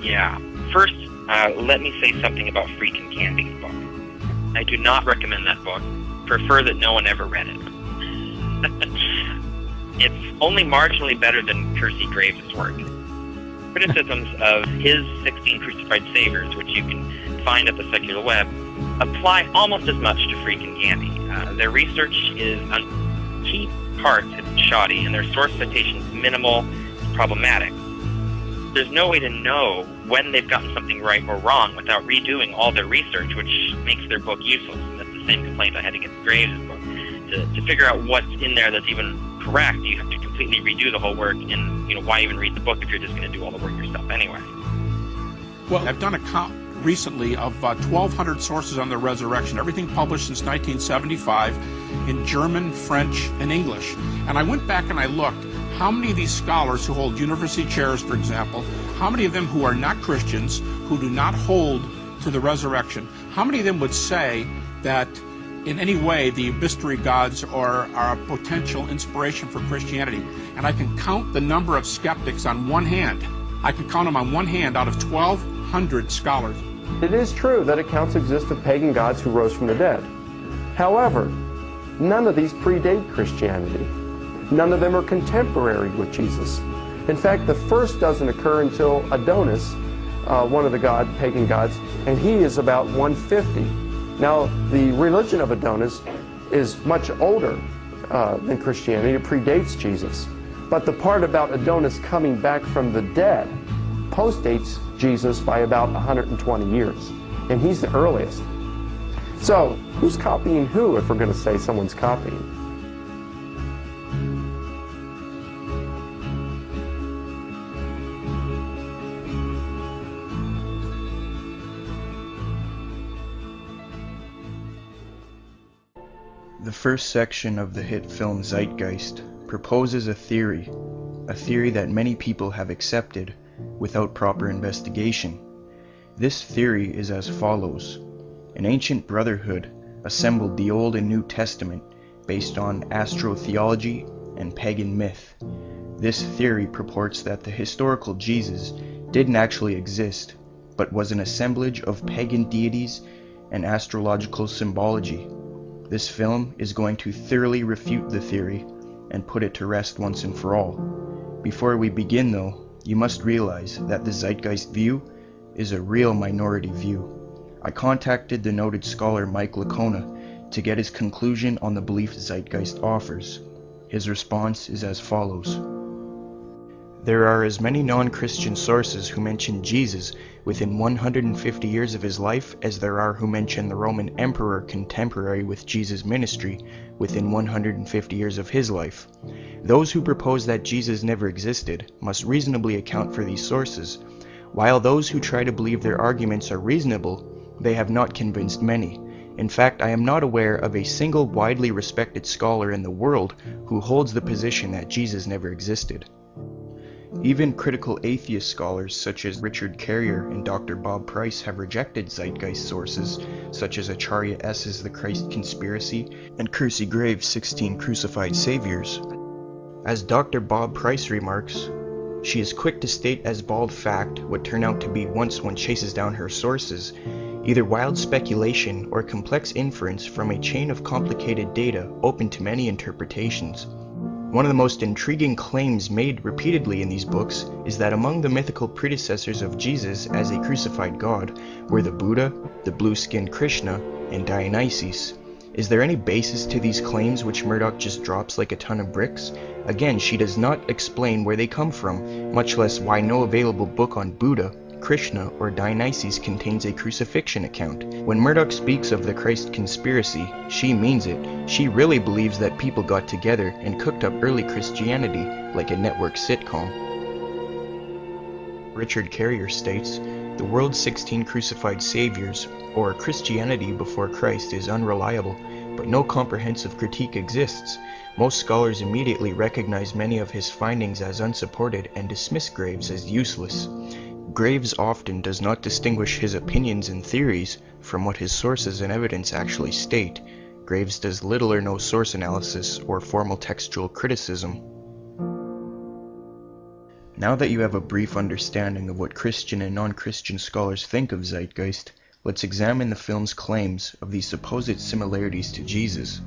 Yeah. First, let me say something about Freakin' Candy's book. I do not recommend that book. Prefer that no one ever read it. It's only marginally better than Percy Graves' work. Criticisms of his 16 crucified saviors, which you can find at the secular web, apply almost as much to Freakin' Candy. Their research is on key parts shoddy, and their source citations minimal and problematic. There's no way to know when they've gotten something right or wrong without redoing all their research, which makes their book useless. And that's the same complaint I had against Graves' book. To figure out what's in there that's even correct, you have to completely redo the whole work, and why even read the book if you're just going to do all the work yourself anyway? Well, I've done a count recently of 1,200 sources on the resurrection, everything published since 1975 in German, French, and English. And I went back and I looked how many of these scholars who hold university chairs, for example, how many of them who are not Christians, who do not hold to the resurrection, how many of them would say that in any way the mystery gods are a potential inspiration for Christianity? And I can count the number of skeptics on one hand. I can count them on one hand out of 1,200 scholars. It is true that accounts exist of pagan gods who rose from the dead. However, none of these predate Christianity. None of them are contemporary with Jesus. In fact, the first doesn't occur until Adonis, one of the pagan gods, and he is about 150. Now, the religion of Adonis is much older than Christianity. It predates Jesus. But the part about Adonis coming back from the dead postdates Jesus by about 120 years. And he's the earliest. So, who's copying who if we're going to say someone's copying? The first section of the hit film Zeitgeist proposes a theory that many people have accepted without proper investigation. This theory is as follows. An ancient brotherhood assembled the Old and New Testament based on astrotheology and pagan myth. This theory purports that the historical Jesus didn't actually exist, but was an assemblage of pagan deities and astrological symbology. This film is going to thoroughly refute the theory and put it to rest once and for all. Before we begin though, you must realize that the Zeitgeist view is a real minority view. I contacted the noted scholar Mike Lacona to get his conclusion on the belief Zeitgeist offers. His response is as follows. There are as many non-Christian sources who mention Jesus within 150 years of his life as there are who mention the Roman emperor contemporary with Jesus' ministry within 150 years of his life. Those who propose that Jesus never existed must reasonably account for these sources, while those who try to believe their arguments are reasonable, they have not convinced many. In fact, I am not aware of a single widely respected scholar in the world who holds the position that Jesus never existed. Even critical atheist scholars such as Richard Carrier and Dr. Bob Price have rejected Zeitgeist sources such as Acharya S.'s The Christ Conspiracy and Percy Graves' 16 Crucified Saviors. As Dr. Bob Price remarks, she is quick to state as bald fact what turn out to be, once one chases down her sources, either wild speculation or complex inference from a chain of complicated data open to many interpretations. One of the most intriguing claims made repeatedly in these books is that among the mythical predecessors of Jesus as a crucified god were the Buddha, the blue-skinned Krishna, and Dionysus. Is there any basis to these claims which Murdoch just drops like a ton of bricks? Again, she does not explain where they come from, much less why no available book on Buddha, Krishna, or Dionysus contains a crucifixion account. When Murdoch speaks of the Christ conspiracy, she means it. She really believes that people got together and cooked up early Christianity like a network sitcom. Richard Carrier states, the world's 16 crucified saviors, or Christianity before Christ, is unreliable, but no comprehensive critique exists. Most scholars immediately recognize many of his findings as unsupported and dismiss Graves as useless. Graves often does not distinguish his opinions and theories from what his sources and evidence actually state. Graves does little or no source analysis or formal textual criticism. Now that you have a brief understanding of what Christian and non-Christian scholars think of Zeitgeist, let's examine the film's claims of the supposed similarities to Jesus.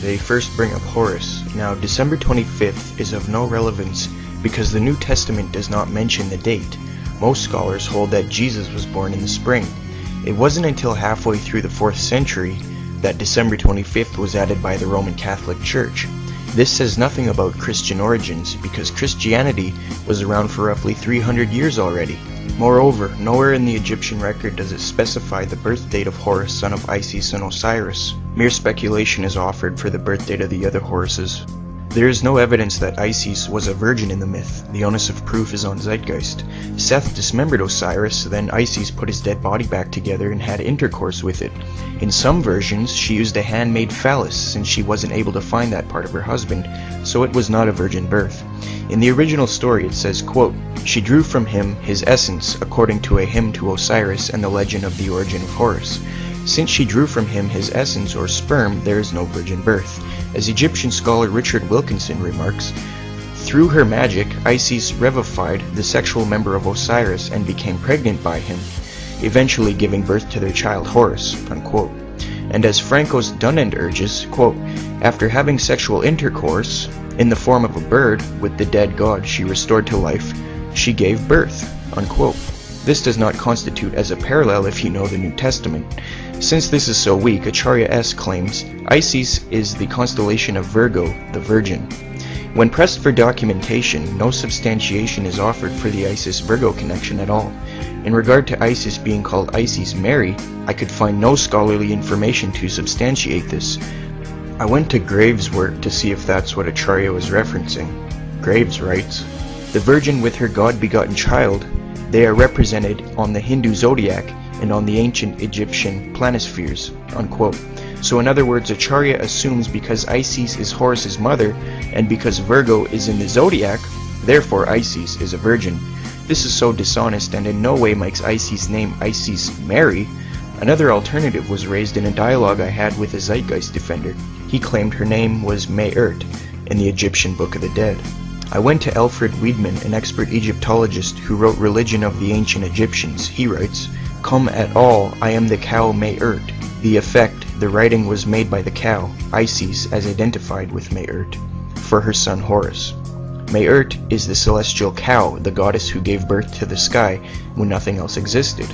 They first bring up Horus. Now, December 25th is of no relevance because the New Testament does not mention the date. Most scholars hold that Jesus was born in the spring. It wasn't until halfway through the 4th century that December 25th was added by the Roman Catholic Church. This says nothing about Christian origins because Christianity was around for roughly 300 years already. Moreover, nowhere in the Egyptian record does it specify the birth date of Horus, son of Isis and Osiris. Mere speculation is offered for the birth date of the other Horuses. There is no evidence that Isis was a virgin in the myth. The onus of proof is on Zeitgeist. Seth dismembered Osiris, then Isis put his dead body back together and had intercourse with it. In some versions, she used a handmade phallus since she wasn't able to find that part of her husband, so it was not a virgin birth. In the original story it says, quote, "She drew from him his essence according to a hymn to Osiris and the legend of the origin of Horus. Since she drew from him his essence or sperm, there is no virgin birth." As Egyptian scholar Richard Wilkinson remarks, through her magic, Isis revivified the sexual member of Osiris and became pregnant by him, eventually giving birth to their child Horus, unquote. And as Franco's Dunand urges, quote, "After having sexual intercourse, in the form of a bird, with the dead god she restored to life, she gave birth," unquote. This does not constitute as a parallel if you know the New Testament. Since this is so weak, Acharya S. claims Isis is the constellation of Virgo, the Virgin. When pressed for documentation, no substantiation is offered for the Isis-Virgo connection at all. In regard to Isis being called Isis Mary, I could find no scholarly information to substantiate this. I went to Graves' work to see if that's what Acharya was referencing. Graves writes, "The Virgin with her God-begotten child, they are represented on the Hindu zodiac and on the ancient Egyptian planispheres," unquote. So in other words, Acharya assumes because Isis is Horus's mother, and because Virgo is in the zodiac, therefore Isis is a virgin. This is so dishonest and in no way makes Isis' name Isis Mary. Another alternative was raised in a dialogue I had with a Zeitgeist defender. He claimed her name was May-ert in the Egyptian Book of the Dead. I went to Alfred Wiedemann, an expert Egyptologist who wrote Religion of the Ancient Egyptians. He writes, "Come at all, I am the cow May-ert." The effect, the writing was made by the cow, Isis, as identified with May-ert, for her son Horus. May-ert is the celestial cow, the goddess who gave birth to the sky when nothing else existed.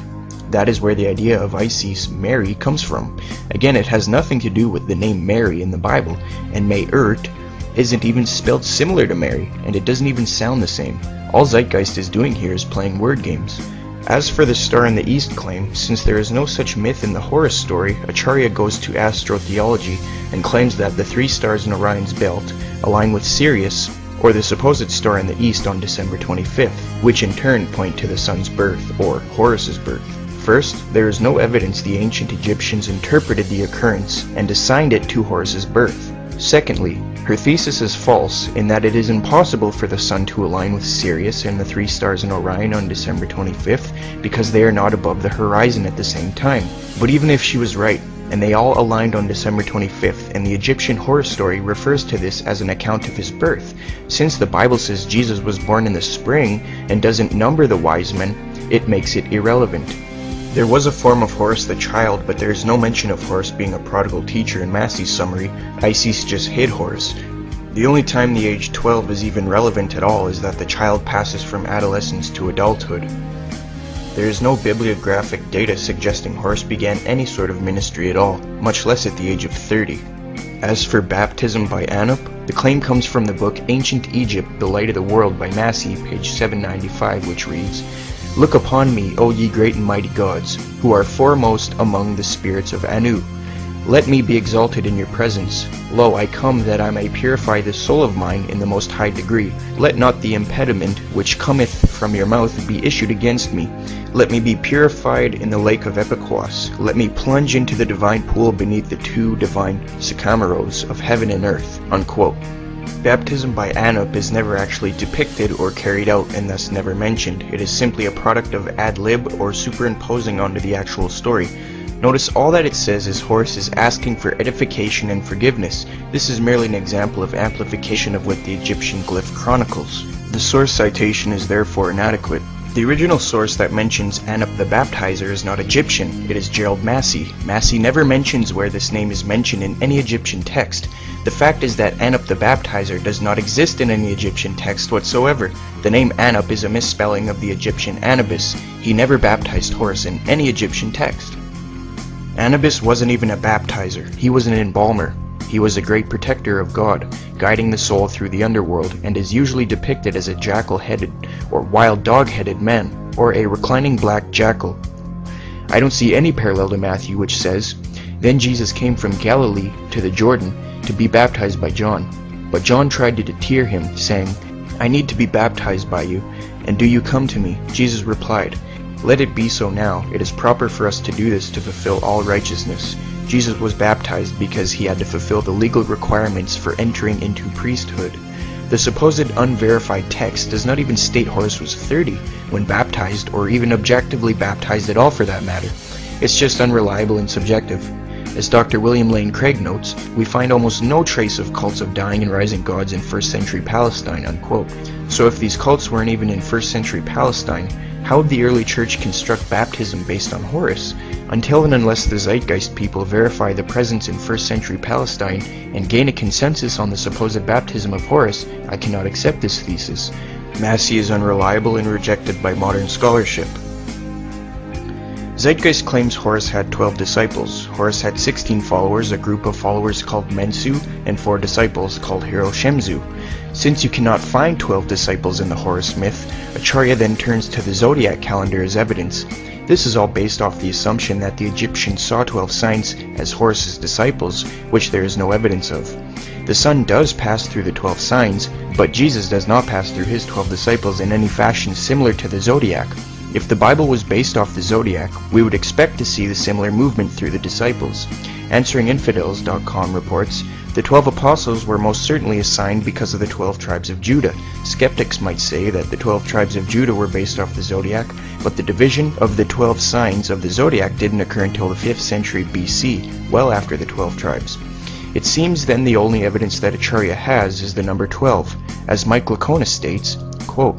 That is where the idea of Isis Mary comes from. Again, it has nothing to do with the name Mary in the Bible, and May-ert isn't even spelled similar to Mary, and it doesn't even sound the same. All Zeitgeist is doing here is playing word games. As for the Star in the East claim, since there is no such myth in the Horus story, Acharya goes to astrotheology and claims that the 3 stars in Orion's belt align with Sirius, or the supposed star in the east on December 25th, which in turn point to the sun's birth, or Horus's birth. First, there is no evidence the ancient Egyptians interpreted the occurrence and assigned it to Horus's birth. Secondly, her thesis is false in that it is impossible for the sun to align with Sirius and the 3 stars in Orion on December 25th because they are not above the horizon at the same time. But even if she was right, and they all aligned on December 25th, and the Egyptian Horus story refers to this as an account of his birth, since the Bible says Jesus was born in the spring and doesn't number the wise men, it makes it irrelevant. There was a form of Horus the child, but there is no mention of Horus being a prodigal teacher in Massey's summary. Isis just hid Horus. The only time the age 12 is even relevant at all is that the child passes from adolescence to adulthood. There is no bibliographic data suggesting Horus began any sort of ministry at all, much less at the age of 30. As for baptism by Anup, the claim comes from the book Ancient Egypt, The Light of the World by Massey, page 795, which reads, "Look upon me, O ye great and mighty gods, who are foremost among the spirits of Anu. Let me be exalted in your presence. Lo, I come that I may purify this soul of mine in the most high degree. Let not the impediment which cometh from your mouth be issued against me. Let me be purified in the lake of Epiquas. Let me plunge into the divine pool beneath the 2 divine Sycamaros of heaven and earth," unquote. Baptism by Anup is never actually depicted or carried out and thus never mentioned. It is simply a product of ad lib or superimposing onto the actual story. Notice all that it says is Horus is asking for edification and forgiveness. This is merely an example of amplification of what the Egyptian glyph chronicles. The source citation is therefore inadequate. The original source that mentions Anup the Baptizer is not Egyptian, it is Gerald Massey. Massey never mentions where this name is mentioned in any Egyptian text. The fact is that Anup the Baptizer does not exist in any Egyptian text whatsoever. The name Anup is a misspelling of the Egyptian Anubis. He never baptized Horus in any Egyptian text. Anubis wasn't even a baptizer, he was an embalmer. He was a great protector of God, guiding the soul through the underworld, and is usually depicted as a jackal-headed or wild dog-headed man, or a reclining black jackal. I don't see any parallel to Matthew which says, "Then Jesus came from Galilee to the Jordan to be baptized by John. But John tried to deter him, saying, 'I need to be baptized by you, and do you come to me?' Jesus replied, 'Let it be so now. It is proper for us to do this to fulfill all righteousness.' Jesus was baptized because he had to fulfill the legal requirements for entering into priesthood. The supposed unverified text does not even state Horus was 30 when baptized, or even objectively baptized at all for that matter. It's just unreliable and subjective. As Dr. William Lane Craig notes, we find almost no trace of cults of dying and rising gods in 1st century Palestine, unquote. So if these cults weren't even in 1st century Palestine, how would the early church construct baptism based on Horus? Until and unless the Zeitgeist people verify the presence in 1st century Palestine and gain a consensus on the supposed baptism of Horus, I cannot accept this thesis. Massey is unreliable and rejected by modern scholarship. Zeitgeist claims Horus had 12 disciples. Horus had 16 followers, a group of followers called Mensu, and 4 disciples called Hero Shemzu. Since you cannot find 12 disciples in the Horus myth, Acharya then turns to the zodiac calendar as evidence. This is all based off the assumption that the Egyptians saw 12 signs as Horus's disciples, which there is no evidence of. The sun does pass through the 12 signs, but Jesus does not pass through his 12 disciples in any fashion similar to the zodiac. If the Bible was based off the zodiac, we would expect to see the similar movement through the disciples. AnsweringInfidels.com reports, the 12 apostles were most certainly assigned because of the 12 tribes of Judah. Skeptics might say that the 12 tribes of Judah were based off the zodiac, but the division of the 12 signs of the zodiac didn't occur until the 5th century BC, well after the 12 tribes. It seems then the only evidence that Acharya has is the number 12. As Mike Lacona states, quote,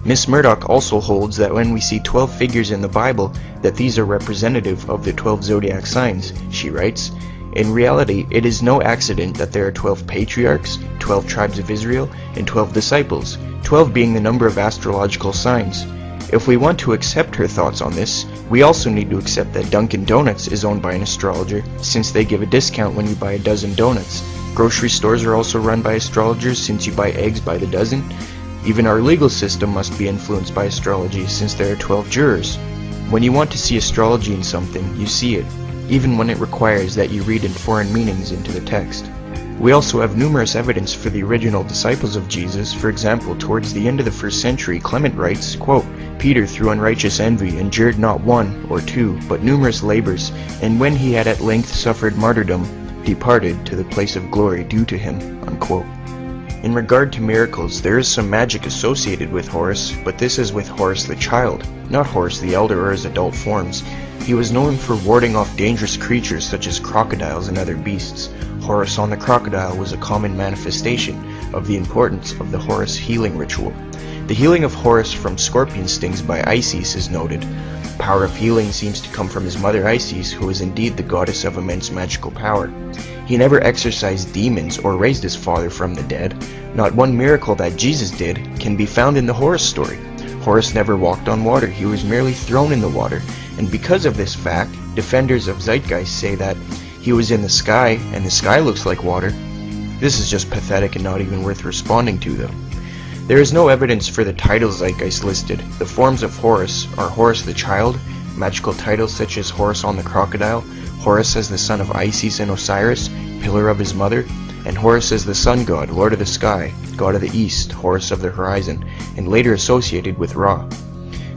Miss Murdoch also holds that when we see 12 figures in the Bible, that these are representative of the 12 zodiac signs. She writes, in reality, it is no accident that there are 12 patriarchs, 12 tribes of Israel, and 12 disciples, 12 being the number of astrological signs. If we want to accept her thoughts on this, we also need to accept that Dunkin' Donuts is owned by an astrologer, since they give a discount when you buy a dozen donuts. Grocery stores are also run by astrologers, since you buy eggs by the dozen. Even our legal system must be influenced by astrology, since there are 12 jurors. When you want to see astrology in something, you see it, even when it requires that you read in foreign meanings into the text. We also have numerous evidence for the original disciples of Jesus. For example, towards the end of the 1st century, Clement writes, quote, Peter through unrighteous envy endured not 1 or 2, but numerous labors, and when he had at length suffered martyrdom, departed to the place of glory due to him, unquote. In regard to miracles, there is some magic associated with Horus, but this is with Horus the child, not Horus the elder or his adult forms. He was known for warding off dangerous creatures such as crocodiles and other beasts. Horus on the crocodile was a common manifestation of the importance of the Horus healing ritual. The healing of Horus from scorpion stings by Isis is noted. Power of healing seems to come from his mother Isis, who is indeed the goddess of immense magical power. He never exorcised demons or raised his father from the dead. Not one miracle that Jesus did can be found in the Horus story. Horus never walked on water, he was merely thrown in the water, and because of this fact, defenders of Zeitgeist say that he was in the sky, and the sky looks like water. This is just pathetic and not even worth responding to, though. There is no evidence for the titles Zeitgeist listed. The forms of Horus are Horus the child, magical titles such as Horus on the crocodile, Horus as the son of Isis and Osiris, pillar of his mother, and Horus as the sun god, lord of the sky, god of the east, Horus of the horizon, and later associated with Ra.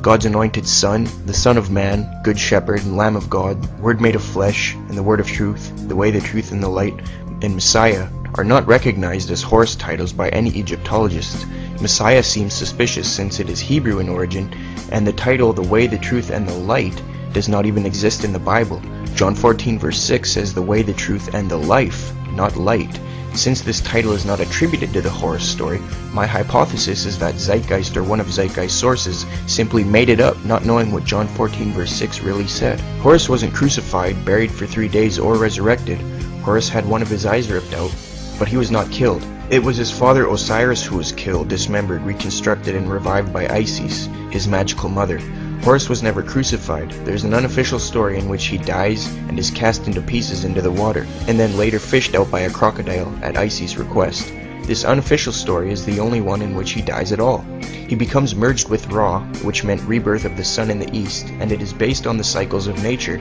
God's anointed son, the son of man, good shepherd and lamb of God, word made of flesh, and the word of truth, the way, the truth, and the light, and Messiah are not recognized as Horus titles by any Egyptologist. Messiah seems suspicious since it is Hebrew in origin, and the title the way, the truth, and the light does not even exist in the Bible. John 14 verse 6 says the way, the truth, and the life, not light. Since this title is not attributed to the Horus story, my hypothesis is that Zeitgeist, or one of Zeitgeist's sources, simply made it up, not knowing what John 14 verse 6 really said. Horus wasn't crucified, buried for 3 days, or resurrected. Horus had one of his eyes ripped out, but he was not killed. It was his father Osiris who was killed, dismembered, reconstructed, and revived by Isis, his magical mother. Horus was never crucified. There's an unofficial story in which he dies and is cast into pieces into the water, and then later fished out by a crocodile at Isis' request. This unofficial story is the only one in which he dies at all. He becomes merged with Ra, which meant rebirth of the sun in the east, and it is based on the cycles of nature,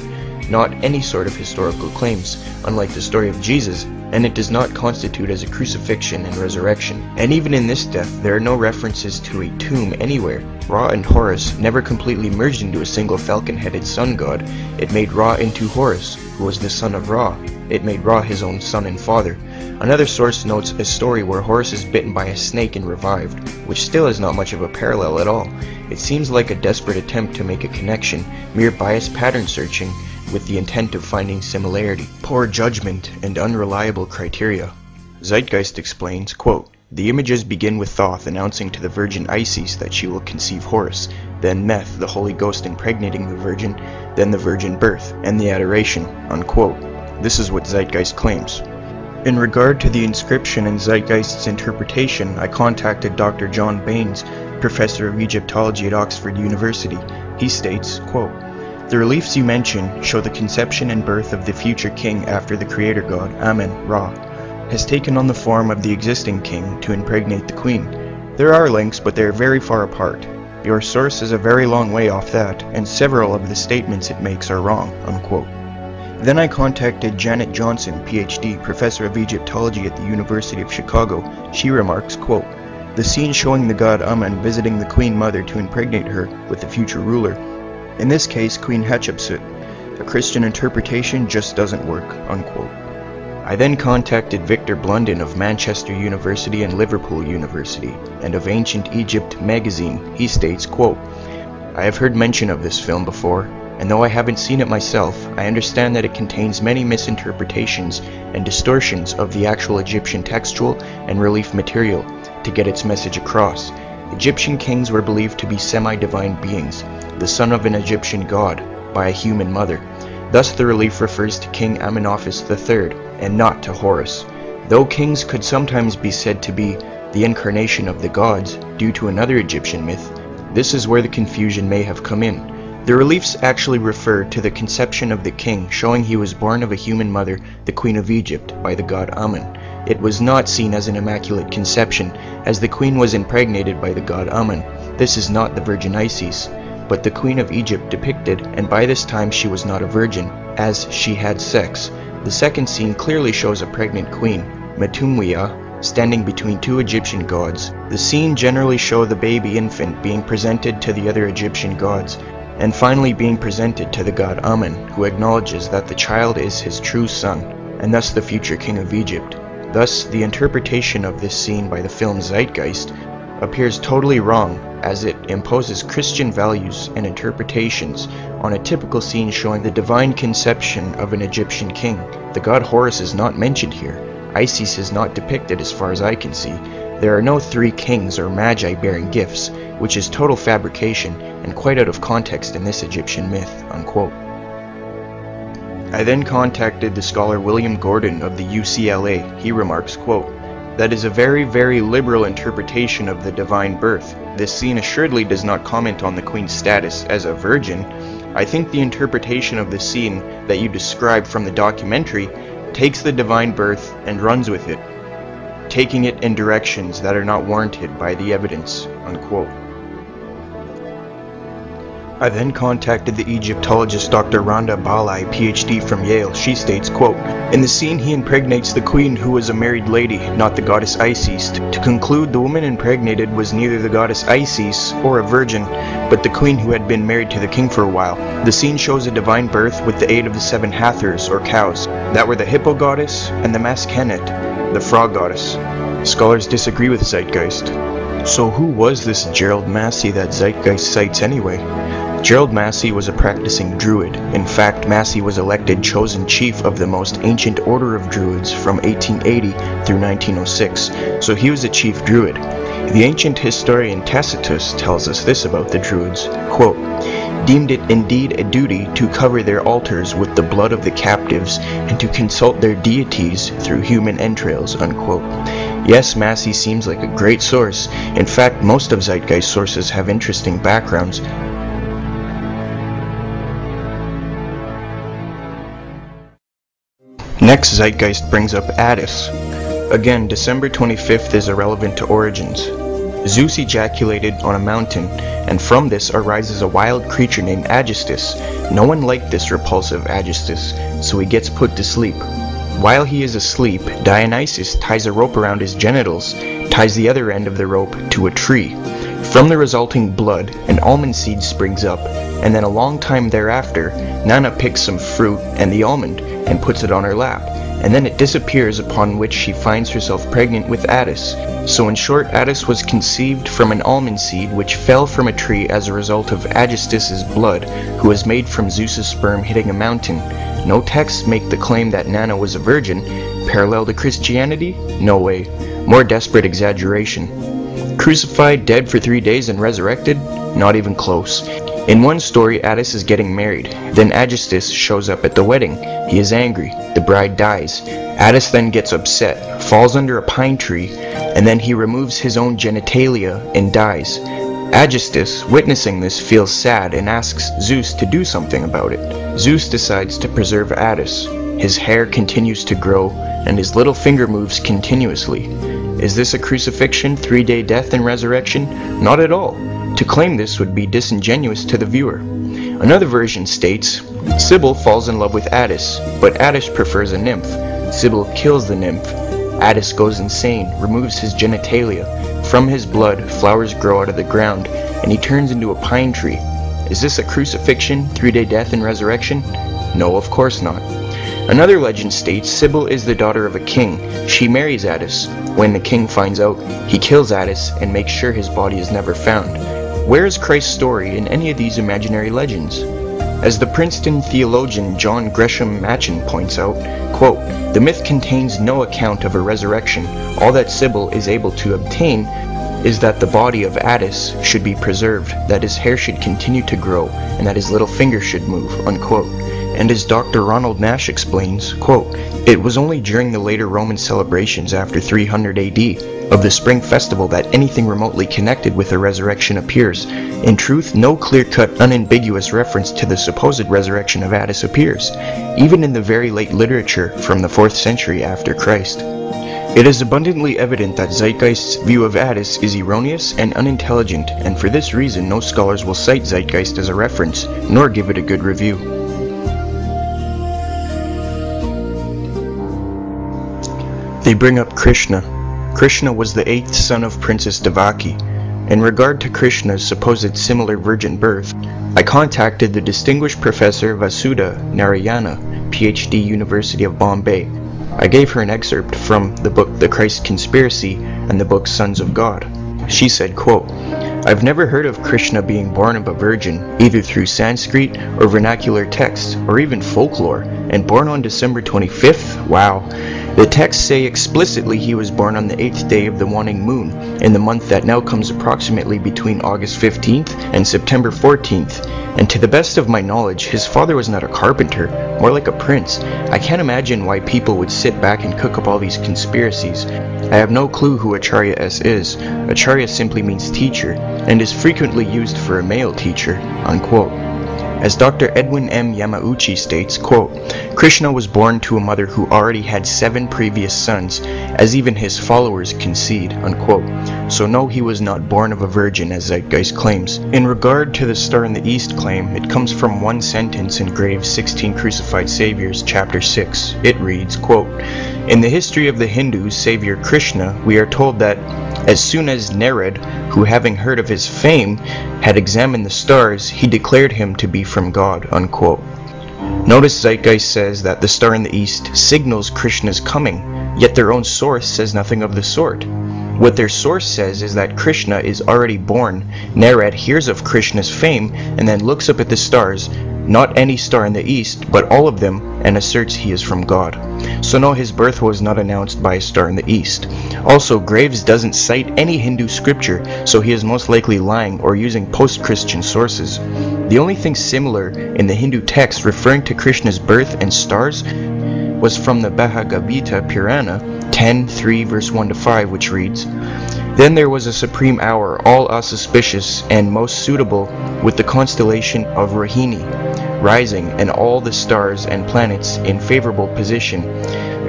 not any sort of historical claims, unlike the story of Jesus, and it does not constitute as a crucifixion and resurrection. And even in this death, there are no references to a tomb anywhere. Ra and Horus never completely merged into a single falcon-headed sun god. It made Ra into Horus, who was the son of Ra. It made Ra his own son and father. Another source notes a story where Horus is bitten by a snake and revived, which still is not much of a parallel at all. It seems like a desperate attempt to make a connection, mere biased pattern searching, with the intent of finding similarity. Poor judgment and unreliable criteria. Zeitgeist explains, quote, "The images begin with Thoth announcing to the Virgin Isis that she will conceive Horus, then Meth, the Holy Ghost impregnating the Virgin, then the Virgin birth, and the adoration," unquote. This is what Zeitgeist claims. In regard to the inscription and Zeitgeist's interpretation, I contacted Dr. John Baines, professor of Egyptology at Oxford University. He states, quote, "The reliefs you mention show the conception and birth of the future king after the creator god, Amen, Ra, has taken on the form of the existing king to impregnate the queen. There are links, but they are very far apart. Your source is a very long way off that, and several of the statements it makes are wrong," unquote. Then I contacted Janet Johnson, PhD, professor of Egyptology at the University of Chicago. She remarks, quote, "The scene showing the god Amen visiting the queen mother to impregnate her with the future ruler, in this case Queen Hatshepsut, a Christian interpretation just doesn't work," unquote. I then contacted Victor Blunden of Manchester University and Liverpool University, and of Ancient Egypt magazine. He states, quote, "I have heard mention of this film before, and though I haven't seen it myself, I understand that it contains many misinterpretations and distortions of the actual Egyptian textual and relief material to get its message across. Egyptian kings were believed to be semi-divine beings, the son of an Egyptian god by a human mother. Thus the relief refers to King Amenophis III and not to Horus. Though kings could sometimes be said to be the incarnation of the gods due to another Egyptian myth, this is where the confusion may have come in. The reliefs actually refer to the conception of the king, showing he was born of a human mother, the Queen of Egypt, by the god Amen. It was not seen as an immaculate conception, as the queen was impregnated by the god Amen. This is not the Virgin Isis, but the Queen of Egypt depicted, and by this time she was not a virgin, as she had sex. The second scene clearly shows a pregnant queen, Metumwea, standing between two Egyptian gods. The scene generally shows the baby infant being presented to the other Egyptian gods, and finally being presented to the god Amen, who acknowledges that the child is his true son, and thus the future king of Egypt. Thus, the interpretation of this scene by the film Zeitgeist appears totally wrong, as it imposes Christian values and interpretations on a typical scene showing the divine conception of an Egyptian king. The god Horus is not mentioned here. Isis is not depicted as far as I can see. There are no 3 kings or magi bearing gifts, which is total fabrication and quite out of context in this Egyptian myth," unquote. I then contacted the scholar William Gordon of the UCLA. He remarks, quote, "That is a very, very liberal interpretation of the divine birth. This scene assuredly does not comment on the queen's status as a virgin. I think the interpretation of the scene that you described from the documentary takes the divine birth and runs with it, taking it in directions that are not warranted by the evidence," unquote. I then contacted the Egyptologist Dr. Rhonda Balai, PhD from Yale. She states, quote, "In the scene he impregnates the queen who was a married lady, not the goddess Isis. To conclude, the woman impregnated was neither the goddess Isis or a virgin, but the queen who had been married to the king for a while. The scene shows a divine birth with the aid of the 7 Hathors, or cows, that were the hippo goddess, and the Maskenet, the frog goddess." Scholars disagree with Zeitgeist. So who was this Gerald Massey that Zeitgeist cites anyway? Gerald Massey was a practicing Druid. In fact, Massey was elected chosen chief of the most ancient order of Druids from 1880 through 1906, so he was a chief Druid. The ancient historian Tacitus tells us this about the Druids, quote, "Deemed it indeed a duty to cover their altars with the blood of the captives and to consult their deities through human entrails," unquote. Yes, Massey seems like a great source. In fact, most of Zeitgeist sources have interesting backgrounds. Next, Zeitgeist brings up Attis. Again, December 25th is irrelevant to origins. Zeus ejaculated on a mountain, and from this arises a wild creature named Agnostic. No one liked this repulsive Agnostic, so he gets put to sleep. While he is asleep, Dionysus ties a rope around his genitals, ties the other end of the rope to a tree. From the resulting blood, an almond seed springs up, and then a long time thereafter, Nana picks some fruit and the almond, and puts it on her lap, and then it disappears, upon which she finds herself pregnant with Attis. So in short, Attis was conceived from an almond seed which fell from a tree as a result of Agnostic's blood, who was made from Zeus's sperm hitting a mountain. No texts make the claim that Nana was a virgin. Parallel to Christianity? No way. More desperate exaggeration. Crucified, dead for 3 days, and resurrected? Not even close. In one story, Attis is getting married. Then Agnostic shows up at the wedding. He is angry. The bride dies. Attis then gets upset, falls under a pine tree, and then he removes his own genitalia and dies. Agnostic, witnessing this, feels sad and asks Zeus to do something about it. Zeus decides to preserve Attis. His hair continues to grow, and his little finger moves continuously. Is this a crucifixion, 3-day death and resurrection? Not at all. To claim this would be disingenuous to the viewer. Another version states, Sybil falls in love with Attis, but Attis prefers a nymph. Sybil kills the nymph. Attis goes insane, removes his genitalia. From his blood, flowers grow out of the ground, and he turns into a pine tree. Is this a crucifixion, 3-day death and resurrection? No, of course not. Another legend states Sybil is the daughter of a king. She marries Attis. When the king finds out, he kills Attis and makes sure his body is never found. Where is Christ's story in any of these imaginary legends? As the Princeton theologian John Gresham Machen points out, quote, "The myth contains no account of a resurrection. All that Sybil is able to obtain is that the body of Attis should be preserved, that his hair should continue to grow, and that his little finger should move," unquote. And as Dr. Ronald Nash explains, quote, "It was only during the later Roman celebrations after 300 AD of the spring festival that anything remotely connected with a resurrection appears. In truth, no clear-cut, unambiguous reference to the supposed resurrection of Attis appears, even in the very late literature from the 4th century after Christ. It is abundantly evident that Zeitgeist's view of Attis is erroneous and unintelligent, and for this reason no scholars will cite Zeitgeist as a reference, nor give it a good review." They bring up Krishna. Krishna was the 8th son of Princess Devaki. In regard to Krishna's supposed similar virgin birth, I contacted the distinguished Professor Vasudha Narayana, PhD, University of Bombay. I gave her an excerpt from the book The Christ Conspiracy and the book Sons of God. She said, quote, "I've never heard of Krishna being born of a virgin, either through Sanskrit or vernacular texts, or even folklore, and born on December 25th? Wow. The texts say explicitly he was born on the 8th day of the waning moon, in the month that now comes approximately between August 15th and September 14th. And to the best of my knowledge, his father was not a carpenter, more like a prince. I can't imagine why people would sit back and cook up all these conspiracies. I have no clue who Acharya S is. Acharya simply means teacher, and is frequently used for a male teacher," unquote. As Dr. Edwin M. Yamauchi states, quote, "Krishna was born to a mother who already had 7 previous sons, as even his followers concede," unquote. So no, he was not born of a virgin, as Zeitgeist claims. In regard to the Star in the East claim, it comes from one sentence in Graves' 16 Crucified Saviors, chapter 6. It reads, quote, "In the history of the Hindus' savior Krishna, we are told that as soon as Narad, who having heard of his fame, had examined the stars, he declared him to be from God," unquote. Notice Zeitgeist says that the star in the east signals Krishna's coming, yet their own source says nothing of the sort. What their source says is that Krishna is already born. Narad hears of Krishna's fame and then looks up at the stars, not any star in the east, but all of them, and asserts he is from God. So no, his birth was not announced by a star in the east. Also, Graves doesn't cite any Hindu scripture, so he is most likely lying or using post-Christian sources. The only thing similar in the Hindu text referring to Krishna's birth and stars was from the Bhagavad Gita Purana 10:3 verse 1-5, which reads, "Then there was a supreme hour, all auspicious and most suitable, with the constellation of Rohini rising, and all the stars and planets in favorable position.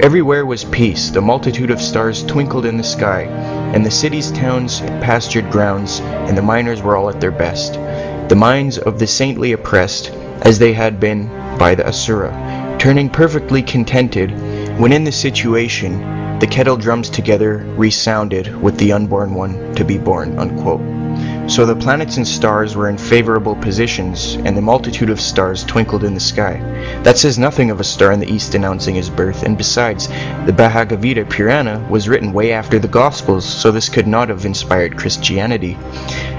Everywhere was peace, the multitude of stars twinkled in the sky, and the cities, towns, pastured grounds, and the miners were all at their best. The minds of the saintly oppressed, as they had been by the Asura, turning perfectly contented, when in the situation the kettle drums together resounded with the unborn one to be born," unquote. So the planets and stars were in favorable positions, and the multitude of stars twinkled in the sky. That says nothing of a star in the east announcing his birth, and besides, the Bhagavad Gita Purana was written way after the Gospels, so this could not have inspired Christianity.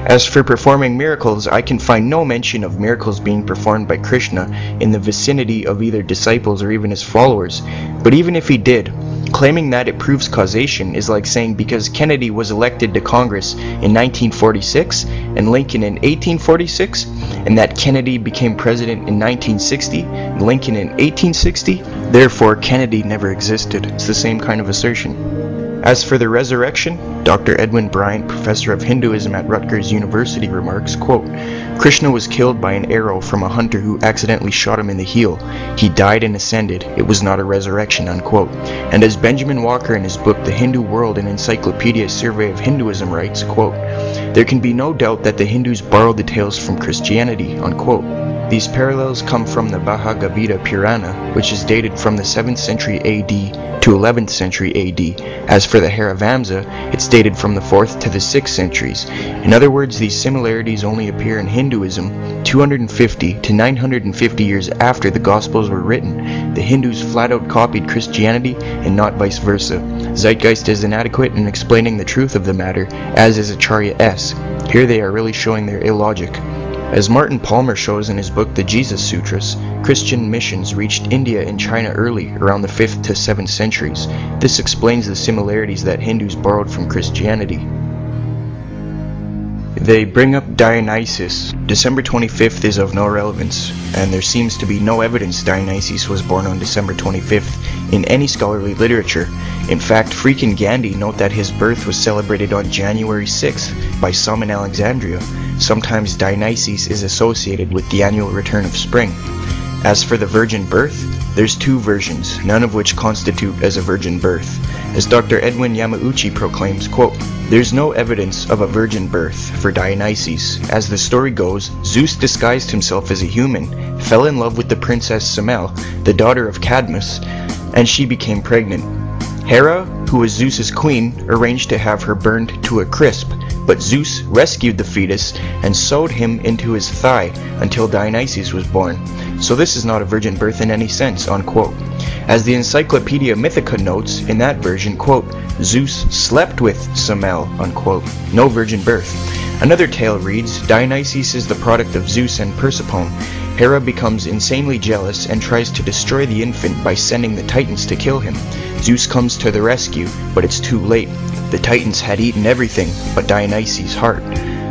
As for performing miracles, I can find no mention of miracles being performed by Krishna in the vicinity of either disciples or even his followers. But even if he did, claiming that it proves causation is like saying because Kennedy was elected to Congress in 1946 and Lincoln in 1846, and that Kennedy became president in 1960 and Lincoln in 1860, therefore Kennedy never existed. It's the same kind of assertion. As for the resurrection, Dr. Edwin Bryant, professor of Hinduism at Rutgers University, remarks, quote, "Krishna was killed by an arrow from a hunter who accidentally shot him in the heel. He died and ascended. It was not a resurrection," unquote. And as Benjamin Walker in his book The Hindu World, an Encyclopedia Survey of Hinduism writes, quote, "There can be no doubt that the Hindus borrowed the tales from Christianity," unquote. These parallels come from the Bhagavad Gita Purana, which is dated from the 7th century AD to 11th century AD. As for the Haravamsa, it's dated from the 4th to the 6th centuries. In other words, these similarities only appear in Hinduism 250 to 950 years after the Gospels were written. The Hindus flat out copied Christianity and not vice versa. Zeitgeist is inadequate in explaining the truth of the matter, as is Acharya S. Here they are really showing their illogic. As Martin Palmer shows in his book The Jesus Sutras, Christian missions reached India and China early, around the 5th to 7th centuries. This explains the similarities that Hindus borrowed from Christianity. They bring up Dionysus. December 25th is of no relevance, and there seems to be no evidence Dionysus was born on December 25th in any scholarly literature. In fact, Freak and Gandhi note that his birth was celebrated on January 6th by some in Alexandria. Sometimes Dionysus is associated with the annual return of spring. As for the virgin birth, there's two versions, none of which constitute as a virgin birth. As Dr. Edwin Yamauchi proclaims, quote, "There's no evidence of a virgin birth for Dionysus. As the story goes, Zeus disguised himself as a human, fell in love with the princess Semele, the daughter of Cadmus, and she became pregnant. Hera, who was Zeus's queen, arranged to have her burned to a crisp, but Zeus rescued the fetus and sewed him into his thigh until Dionysus was born. So this is not a virgin birth in any sense," unquote. As the Encyclopedia Mythica notes, in that version, quote, "Zeus slept with Semele," unquote. No virgin birth. Another tale reads, Dionysus is the product of Zeus and Persephone. Hera becomes insanely jealous and tries to destroy the infant by sending the Titans to kill him. Zeus comes to the rescue, but it's too late. The Titans had eaten everything but Dionysus' heart.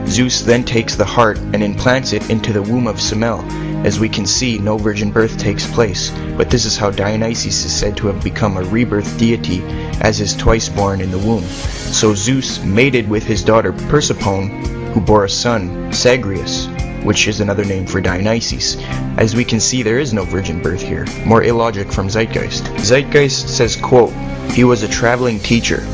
Zeus then takes the heart and implants it into the womb of Semele. As we can see, no virgin birth takes place, but this is how Dionysus is said to have become a rebirth deity, as is twice born in the womb. So Zeus mated with his daughter Persephone, who bore a son, Sagrius, which is another name for Dionysus. As we can see, there is no virgin birth here. More illogic from Zeitgeist. Zeitgeist says, quote, "He was a traveling teacher."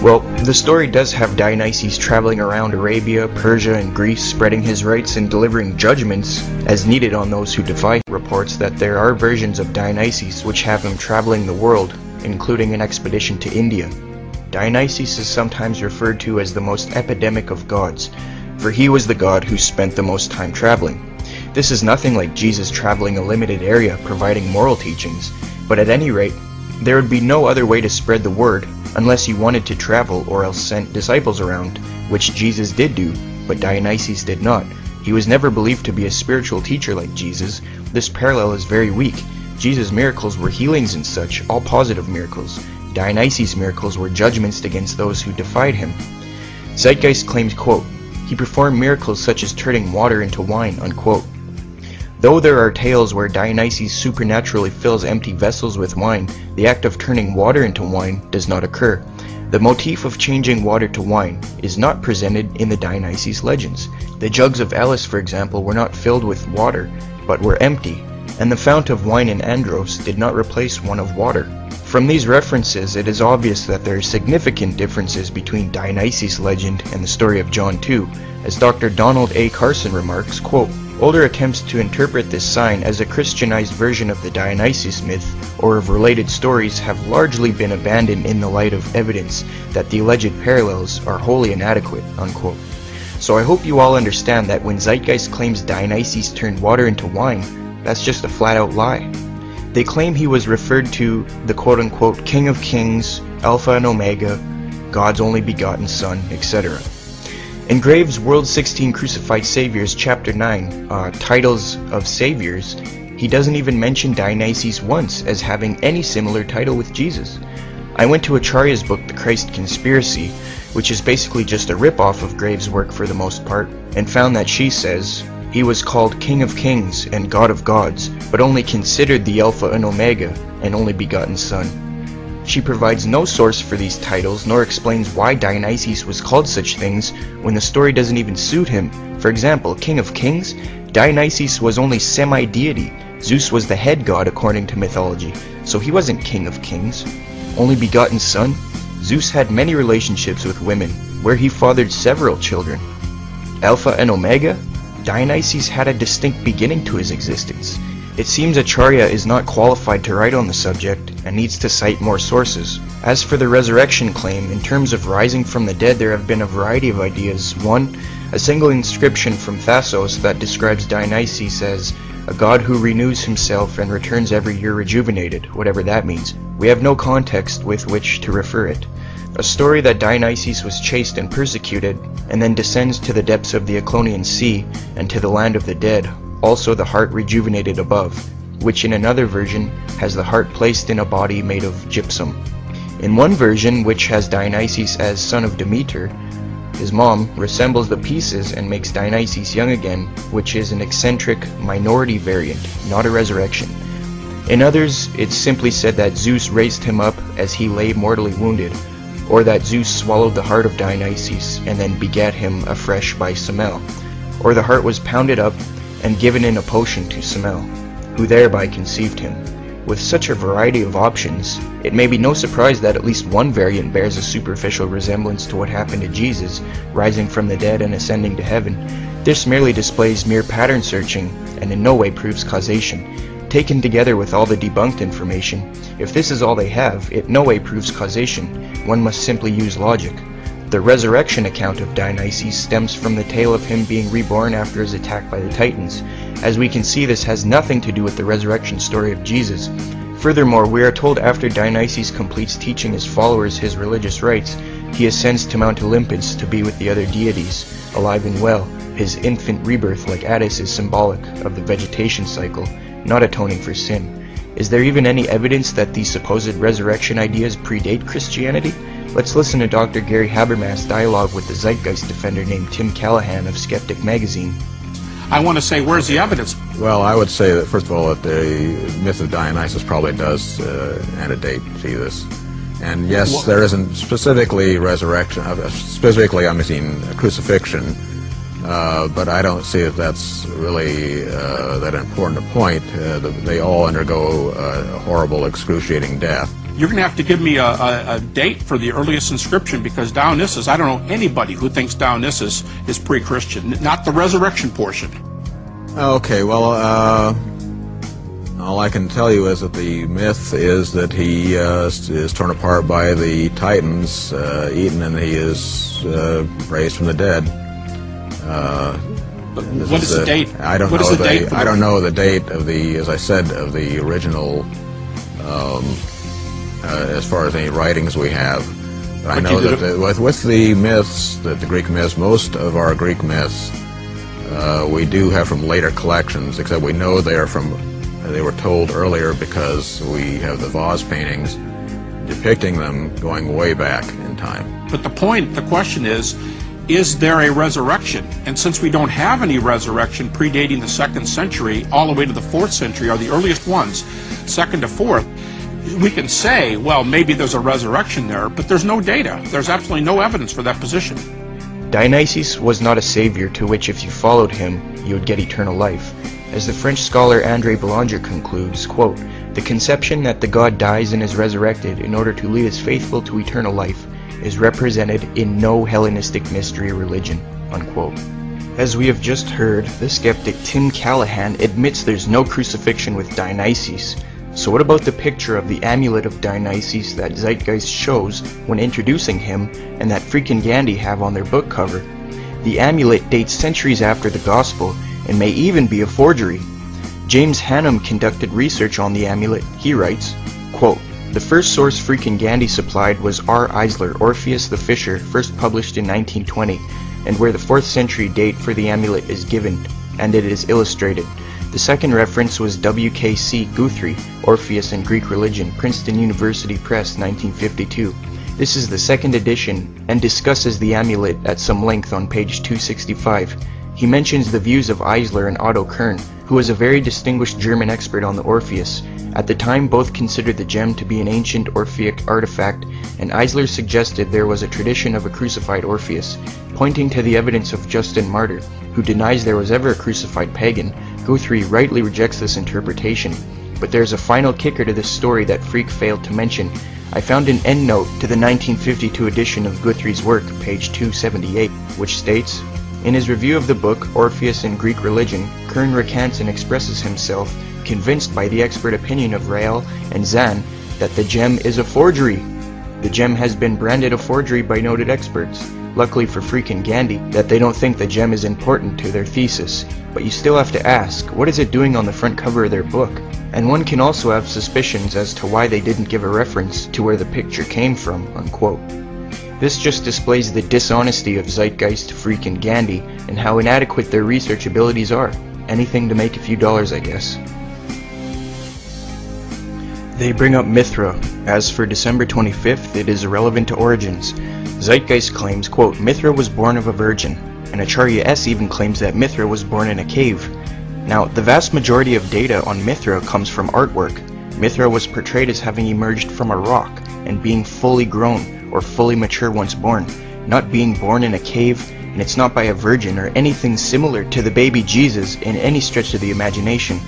Well, the story does have Dionysus traveling around Arabia, Persia, and Greece, spreading his rights and delivering judgments as needed on those who defy. Reports that there are versions of Dionysus which have him traveling the world, including an expedition to India. Dionysus is sometimes referred to as the most epidemic of gods, for he was the god who spent the most time traveling. This is nothing like Jesus traveling a limited area providing moral teachings, but at any rate, there would be no other way to spread the word unless he wanted to travel or else sent disciples around, which Jesus did do, but Dionysius did not. He was never believed to be a spiritual teacher like Jesus. This parallel is very weak. Jesus' miracles were healings and such, all positive miracles. Dionysius' miracles were judgments against those who defied him. Zeitgeist claims, quote, he performed miracles such as turning water into wine, unquote. Though there are tales where Dionysius supernaturally fills empty vessels with wine, the act of turning water into wine does not occur. The motif of changing water to wine is not presented in the Dionysius legends. The jugs of Elis, for example, were not filled with water, but were empty, and the fount of wine in Andros did not replace one of water. From these references, it is obvious that there are significant differences between Dionysius' legend and the story of John 2, as Dr. Donald A. Carson remarks, quote, older attempts to interpret this sign as a Christianized version of the Dionysius myth or of related stories have largely been abandoned in the light of evidence that the alleged parallels are wholly inadequate, unquote. So I hope you all understand that when Zeitgeist claims Dionysius turned water into wine, that's just a flat-out lie. They claim he was referred to the quote-unquote King of Kings, Alpha and Omega, God's only begotten Son, etc. In Graves' World 16 Crucified Saviors, Chapter 9, Titles of Saviors, he doesn't even mention Dionysius once as having any similar title with Jesus. I went to Acharya's book, The Christ Conspiracy, which is basically just a rip-off of Graves' work for the most part, and found that she says, he was called King of Kings and God of Gods, but only considered the Alpha and Omega and only begotten Son. She provides no source for these titles, nor explains why Dionysius was called such things when the story doesn't even suit him. For example, King of Kings? Dionysius was only semi-deity. Zeus was the head god according to mythology, so he wasn't King of Kings. Only begotten Son? Zeus had many relationships with women, where he fathered several children. Alpha and Omega? Dionysius had a distinct beginning to his existence. It seems Acharya is not qualified to write on the subject and needs to cite more sources. As for the resurrection claim, in terms of rising from the dead, there have been a variety of ideas. One, a single inscription from Thassos that describes Dionysius as a god who renews himself and returns every year rejuvenated, whatever that means. We have no context with which to refer it. A story that Dionysius was chased and persecuted, and then descends to the depths of the Iconian Sea and to the land of the dead, also the heart rejuvenated above, which in another version has the heart placed in a body made of gypsum. In one version, which has Dionysius as son of Demeter, his mom resembles the pieces and makes Dionysius young again, which is an eccentric minority variant, not a resurrection. In others, it's simply said that Zeus raised him up as he lay mortally wounded, or that Zeus swallowed the heart of Dionysius and then begat him afresh by Semele, or the heart was pounded up and given in a potion to Semele, who thereby conceived him. With such a variety of options, it may be no surprise that at least one variant bears a superficial resemblance to what happened to Jesus, rising from the dead and ascending to heaven. This merely displays mere pattern searching and in no way proves causation. Taken together with all the debunked information, if this is all they have, it no way proves causation. One must simply use logic. The resurrection account of Dionysius stems from the tale of him being reborn after his attack by the Titans. As we can see, this has nothing to do with the resurrection story of Jesus. Furthermore, we are told after Dionysius completes teaching his followers his religious rites, he ascends to Mount Olympus to be with the other deities, alive and well. His infant rebirth, like Attis, is symbolic of the vegetation cycle, not atoning for sin. Is there even any evidence that these supposed resurrection ideas predate Christianity? Let's listen to Dr. Gary Habermas's dialogue with the Zeitgeist defender named Tim Callahan of Skeptic magazine. I want to say, where's the evidence? Well, I would say that, first of all, that the myth of Dionysus probably does antedate to this. And yes, there isn't specifically resurrection, specifically I'm meaning crucifixion, but I don't see that that's really that important a point. They all undergo a horrible, excruciating death. You're going to have to give me a date for the earliest inscription, because Dionysus, I don't know anybody who thinks Dionysus is pre-Christian, not the resurrection portion. Okay, well, all I can tell you is that the myth is that he is torn apart by the Titans, eaten, and he is raised from the dead. What is the date? I don't know the I don't know the date of the, as I said, of the original. As far as any writings we have, I know that with the myths, the Greek myths, most of our Greek myths, we do have from later collections, except we know they were told earlier because we have the vase paintings depicting them going way back in time. But the question is there a resurrection? And since we don't have any resurrection predating the 2nd century all the way to the 4th century, are the earliest ones, 2nd to 4th, we can say, well, maybe there's a resurrection there, but there's no data. There's absolutely no evidence for that position. Dionysus was not a savior to which if you followed him, you would get eternal life. As the French scholar André Boulanger concludes, quote, "The conception that the god dies and is resurrected in order to lead his faithful to eternal life is represented in no Hellenistic mystery religion," unquote. As we have just heard, the skeptic Tim Callahan admits there's no crucifixion with Dionysus. So what about the picture of the amulet of Dionysus that Zeitgeist shows when introducing him and that freaking Gandhi have on their book cover? The amulet dates centuries after the gospel and may even be a forgery. James Hannam conducted research on the amulet. He writes, quote, "The first source freaking Gandhi supplied was R. Eisler, Orpheus the Fisher, first published in 1920, and where the 4th century date for the amulet is given, and it is illustrated. The second reference was W.K.C. Guthrie, Orpheus and Greek Religion, Princeton University Press, 1952. This is the 2nd edition and discusses the amulet at some length on page 265. He mentions the views of Eisler and Otto Kern, who was a very distinguished German expert on the Orpheus. At the time, both considered the gem to be an ancient Orphic artifact, and Eisler suggested there was a tradition of a crucified Orpheus. Pointing to the evidence of Justin Martyr, who denies there was ever a crucified pagan, Guthrie rightly rejects this interpretation. But there's a final kicker to this story that Freak failed to mention. I found an endnote to the 1952 edition of Guthrie's work, page 278, which states, "In his review of the book, Orpheus and Greek Religion, Kern recants and expresses himself, convinced by the expert opinion of Rael and Zahn, that the gem is a forgery. The gem has been branded a forgery by noted experts. Luckily for Freak and Gandhi, that they don't think the gem is important to their thesis. But you still have to ask, what is it doing on the front cover of their book? And one can also have suspicions as to why they didn't give a reference to where the picture came from," unquote. This just displays the dishonesty of Zeitgeist, Freak, and Gandhi, and how inadequate their research abilities are. Anything to make a few dollars, I guess. They bring up Mithra. As for December 25th, it is irrelevant to origins. Zeitgeist claims, quote, "Mithra was born of a virgin," and Acharya S. even claims that Mithra was born in a cave. Now, the vast majority of data on Mithra comes from artwork. Mithra was portrayed as having emerged from a rock and being fully grown or fully mature once born, not being born in a cave, and it's not by a virgin or anything similar to the baby Jesus in any stretch of the imagination.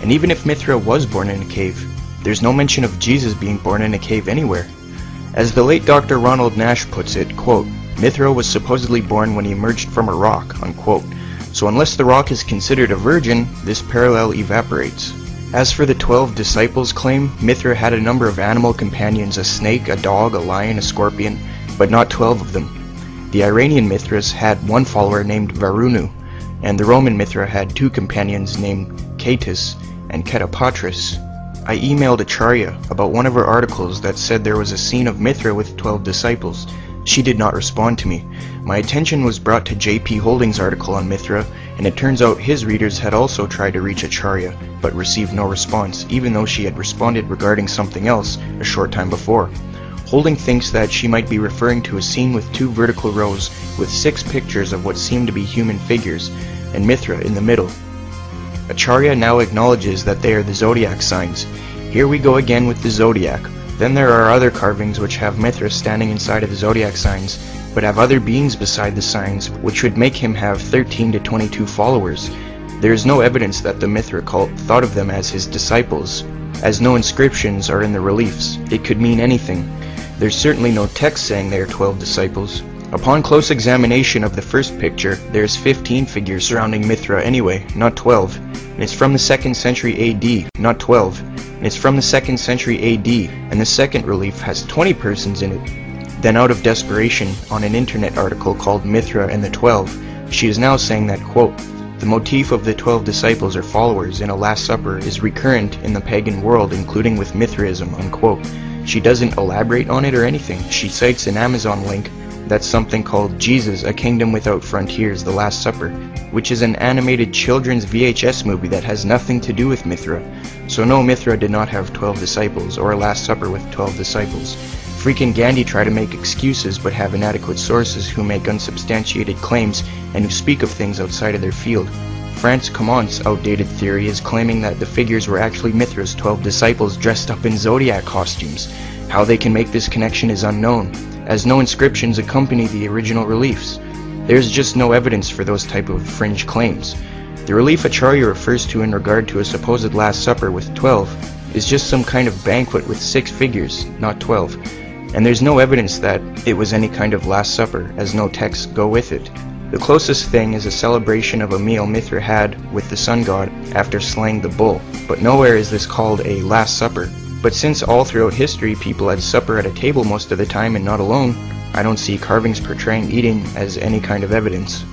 And even if Mithra was born in a cave, there's no mention of Jesus being born in a cave anywhere. As the late Dr. Ronald Nash puts it, quote, "Mithra was supposedly born when he emerged from a rock," unquote. So unless the rock is considered a virgin, this parallel evaporates. As for the 12 disciples claim, Mithra had a number of animal companions, a snake, a dog, a lion, a scorpion, but not 12 of them. The Iranian Mithras had one follower named Varunu, and the Roman Mithra had 2 companions named Catus and Ketapatris. I emailed Acharya about one of her articles that said there was a scene of Mithra with 12 disciples. She did not respond to me. My attention was brought to J.P. Holding's article on Mithra, and it turns out his readers had also tried to reach Acharya, but received no response, even though she had responded regarding something else a short time before. Holding thinks that she might be referring to a scene with 2 vertical rows with 6 pictures of what seem to be human figures, and Mithra in the middle. Acharya now acknowledges that they are the zodiac signs. Here we go again with the zodiac. Then there are other carvings which have Mithra standing inside of the zodiac signs, but have other beings beside the signs, which would make him have 13 to 22 followers. There is no evidence that the Mithra cult thought of them as his disciples, as no inscriptions are in the reliefs. It could mean anything. There's certainly no text saying they are 12 disciples. Upon close examination of the first picture, there's 15 figures surrounding Mithra anyway, not 12. And it's from the 2nd century AD, not 12. And it's from the 2nd century AD, and the second relief has 20 persons in it. Then out of desperation, on an internet article called Mithra and the 12, she is now saying that, quote, The motif of the 12 disciples or followers in a Last Supper is recurrent in the pagan world, including with Mithraism, unquote. She doesn't elaborate on it or anything. She cites an Amazon link that's something called Jesus, A Kingdom Without Frontiers, The Last Supper, which is an animated children's VHS movie that has nothing to do with Mithra. So no, Mithra did not have 12 disciples, or a Last Supper with 12 disciples. Freaking Gandhi try to make excuses but have inadequate sources who make unsubstantiated claims and who speak of things outside of their field. Franz Commont's outdated theory is claiming that the figures were actually Mithra's 12 disciples dressed up in zodiac costumes. How they can make this connection is unknown, as no inscriptions accompany the original reliefs. There's just no evidence for those type of fringe claims. The relief Acharya refers to in regard to a supposed Last Supper with 12 is just some kind of banquet with 6 figures, not 12. And there's no evidence that it was any kind of Last Supper, as no texts go with it. The closest thing is a celebration of a meal Mithra had with the sun god after slaying the bull, but nowhere is this called a Last Supper. But since all throughout history people had supper at a table most of the time and not alone, I don't see carvings portraying eating as any kind of evidence.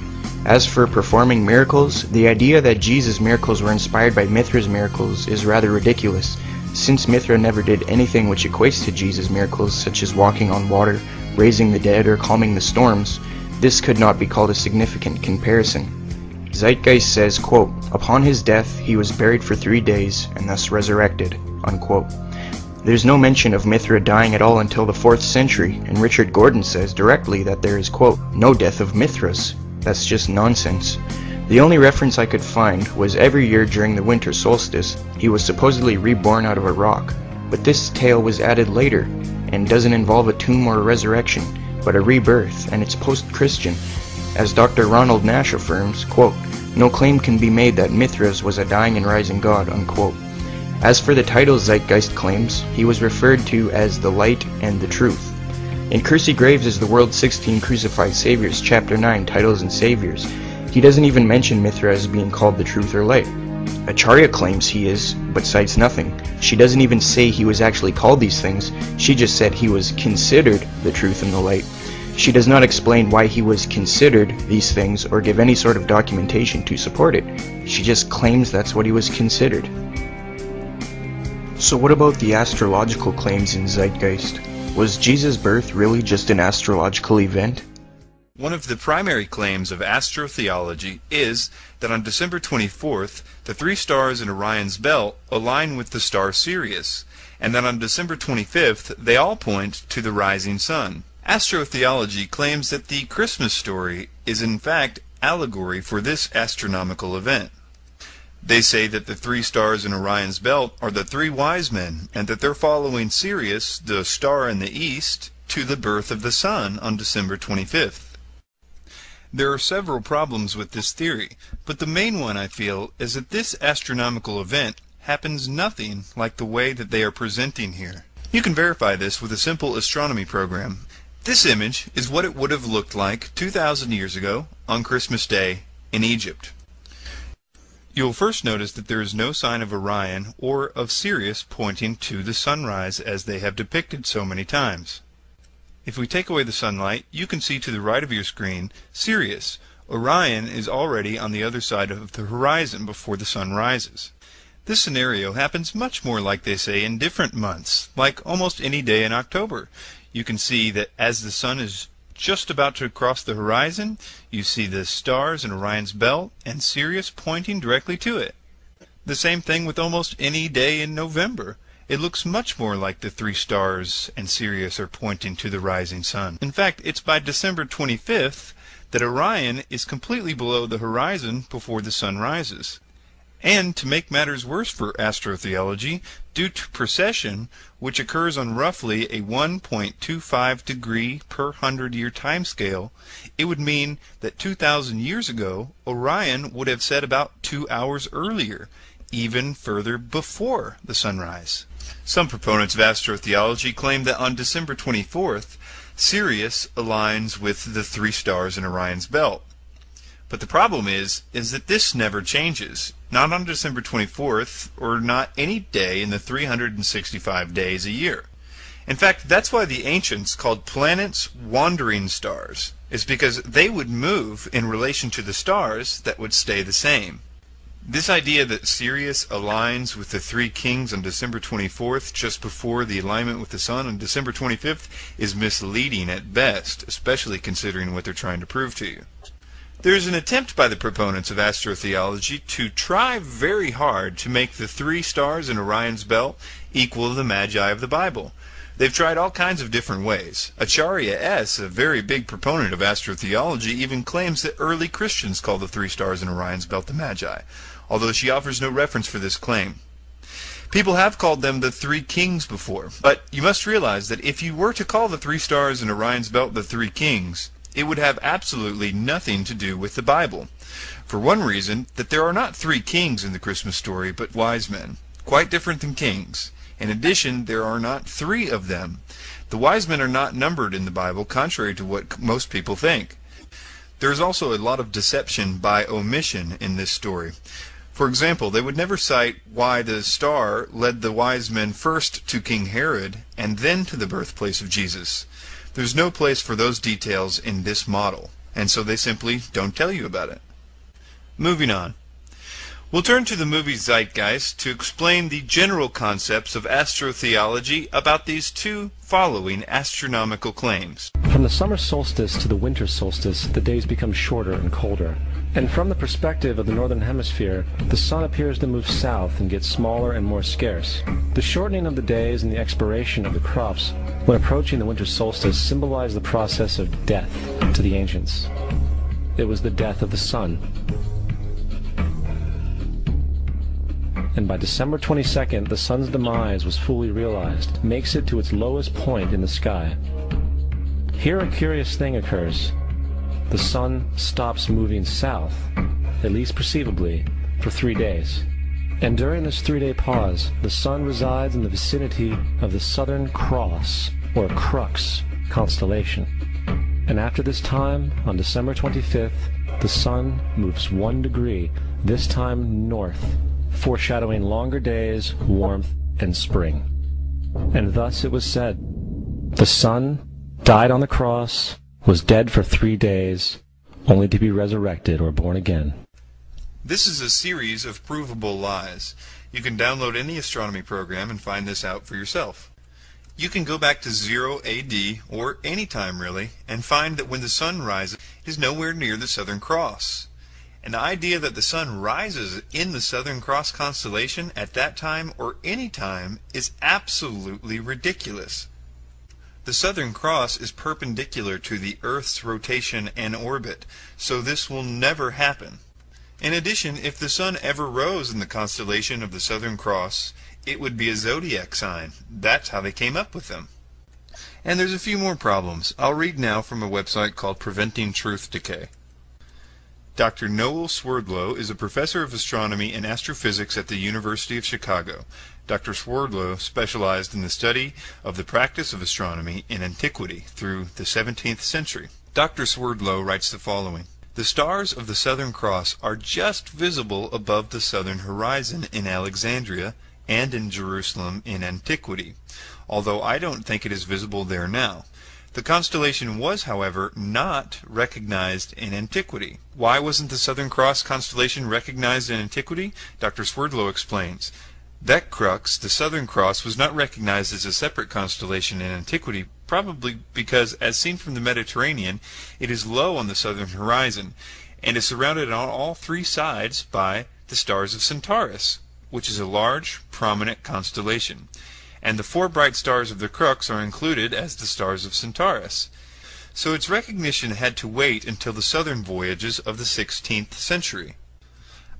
As for performing miracles, the idea that Jesus' miracles were inspired by Mithra's miracles is rather ridiculous, since Mithra never did anything which equates to Jesus' miracles, such as walking on water, raising the dead, or calming the storms. This could not be called a significant comparison. Zeitgeist says, quote, "Upon his death he was buried for 3 days and thus resurrected," unquote. There's no mention of Mithra dying at all until the 4th century, and Richard Gordon says directly that there is, quote, "no death of Mithras." That's just nonsense. The only reference I could find was every year during the winter solstice, he was supposedly reborn out of a rock. But this tale was added later, and doesn't involve a tomb or a resurrection, but a rebirth, and it's post-Christian. As Dr. Ronald Nash affirms, quote, "No claim can be made that Mithras was a dying and rising god," unquote. As for the title Zeitgeist claims, he was referred to as the Light and the Truth. In Kersey Graves' The World's 16 Crucified Saviors, Chapter 9, Titles and Saviors, he doesn't even mention Mithra as being called the Truth or Light. Acharya claims he is, but cites nothing. She doesn't even say he was actually called these things, she just said he was considered the Truth and the Light. She does not explain why he was considered these things or give any sort of documentation to support it. She just claims that's what he was considered. So what about the astrological claims in Zeitgeist? Was Jesus' birth really just an astrological event? One of the primary claims of astrotheology is that on December 24th, the 3 stars in Orion's belt align with the star Sirius, and that on December 25th, they all point to the rising sun. Astrotheology claims that the Christmas story is in fact allegory for this astronomical event. They say that the 3 stars in Orion's belt are the 3 wise men, and that they're following Sirius, the star in the east, to the birth of the sun on December 25th. There are several problems with this theory, but the main one, I feel, is that this astronomical event happens nothing like the way that they are presenting here. You can verify this with a simple astronomy program. This image is what it would have looked like 2,000 years ago on Christmas Day in Egypt. You'll first notice that there is no sign of Orion or of Sirius pointing to the sunrise as they have depicted so many times. If we take away the sunlight, you can see to the right of your screen Sirius. Orion is already on the other side of the horizon before the sun rises. This scenario happens much more, like they say, in different months, like almost any day in October. You can see that as the sun is just about to cross the horizon, you see the stars in Orion's belt and Sirius pointing directly to it. The same thing with almost any day in November. It looks much more like the 3 stars and Sirius are pointing to the rising sun. In fact, it's by December 25th that Orion is completely below the horizon before the sun rises. And to make matters worse for astrotheology, due to precession, which occurs on roughly a 1.25 degree per 100-year timescale, it would mean that 2,000 years ago, Orion would have set about 2 hours earlier, even further before the sunrise. Some proponents of astrotheology claim that on December 24th, Sirius aligns with the 3 stars in Orion's belt. But the problem is that this never changes, not on December 24th, or not any day in the 365 days a year. In fact, that's why the ancients called planets wandering stars, is because they would move in relation to the stars that would stay the same. This idea that Sirius aligns with the three kings on December 24th, just before the alignment with the sun on December 25th, is misleading at best, especially considering what they're trying to prove to you. There is an attempt by the proponents of astrotheology to try very hard to make the three stars in Orion's belt equal the Magi of the Bible. They've tried all kinds of different ways. Acharya S., a very big proponent of astrotheology, even claims that early Christians call the three stars in Orion's belt the Magi, although she offers no reference for this claim. People have called them the three kings before, but you must realize that if you were to call the three stars in Orion's belt the three kings, it would have absolutely nothing to do with the Bible. For one reason, that there are not three kings in the Christmas story, but wise men, quite different than kings. In addition, there are not three of them. The wise men are not numbered in the Bible, contrary to what most people think. There is also a lot of deception by omission in this story. For example, they would never cite why the star led the wise men first to King Herod and then to the birthplace of Jesus. There's no place for those details in this model, and so they simply don't tell you about it. Moving on. We'll turn to the movie Zeitgeist to explain the general concepts of astrotheology about these two following astronomical claims. From the summer solstice to the winter solstice, the days become shorter and colder. And from the perspective of the northern hemisphere, the sun appears to move south and get smaller and more scarce. The shortening of the days and the expiration of the crops when approaching the winter solstice symbolize the process of death to the ancients. It was the death of the sun. And by December 22nd, the sun's demise was fully realized, makes it to its lowest point in the sky. Here a curious thing occurs. The sun stops moving south, at least perceivably, for 3 days. And during this 3-day pause, the sun resides in the vicinity of the Southern Cross, or Crux, constellation. And after this time, on December 25th, the sun moves 1 degree, this time north, foreshadowing longer days, warmth, and spring. And thus it was said, the sun died on the cross, was dead for 3 days, only to be resurrected or born again. This is a series of provable lies. You can download any astronomy program and find this out for yourself. You can go back to 0 AD, or any time really, and find that when the sun rises, it is nowhere near the Southern Cross. And the idea that the sun rises in the Southern Cross constellation at that time or any time is absolutely ridiculous. The Southern Cross is perpendicular to the Earth's rotation and orbit, so this will never happen. In addition, if the sun ever rose in the constellation of the Southern Cross, it would be a zodiac sign. That's how they came up with them. And there's a few more problems. I'll read now from a website called Preventing Truth Decay. Dr. Noel Swerdlow is a professor of astronomy and astrophysics at the University of Chicago. Dr. Swerdlow specialized in the study of the practice of astronomy in antiquity through the 17th century. Dr. Swerdlow writes the following. The stars of the Southern Cross are just visible above the southern horizon in Alexandria and in Jerusalem in antiquity, although I don't think it is visible there now. The constellation was, however, not recognized in antiquity. Why wasn't the Southern Cross constellation recognized in antiquity? Dr. Swerdlow explains. That crux, the Southern Cross, was not recognized as a separate constellation in antiquity, probably because, as seen from the Mediterranean, it is low on the southern horizon, and is surrounded on all 3 sides by the stars of Centaurus, which is a large, prominent constellation. And the 4 bright stars of the crux are included as the stars of Centaurus. So its recognition had to wait until the southern voyages of the 16th century.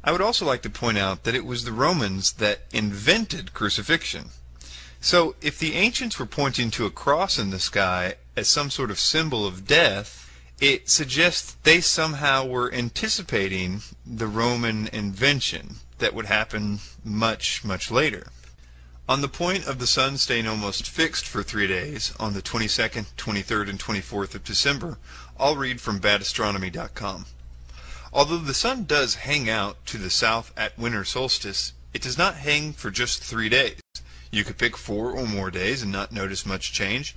I would also like to point out that it was the Romans that invented crucifixion. So if the ancients were pointing to a cross in the sky as some sort of symbol of death, it suggests they somehow were anticipating the Roman invention that would happen much, much later. On the point of the sun staying almost fixed for 3 days, on the 22nd, 23rd, and 24th of December, I'll read from badastronomy.com. Although the sun does hang out to the south at winter solstice, it does not hang for just 3 days. You could pick 4 or more days and not notice much change.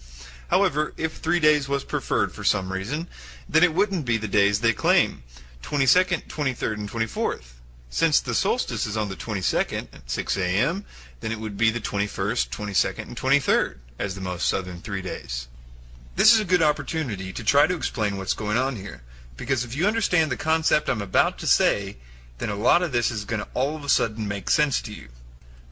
However, if 3 days was preferred for some reason, then it wouldn't be the days they claim, 22nd, 23rd, and 24th. Since the solstice is on the 22nd at 6 a.m., then it would be the 21st, 22nd, and 23rd as the most southern 3 days. This is a good opportunity to try to explain what's going on here, because if you understand the concept I'm about to say, then a lot of this is going to all of a sudden make sense to you.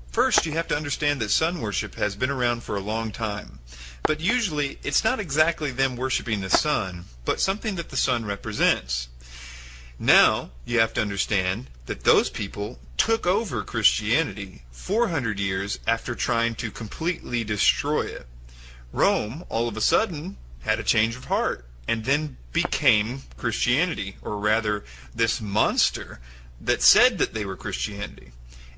First, you have to understand that sun worship has been around for a long time, but usually it's not exactly them worshiping the sun, but something that the sun represents. Now, you have to understand that those people took over Christianity 400 years after trying to completely destroy it. Rome, all of a sudden, had a change of heart, and then became Christianity, or rather, this monster that said that they were Christianity.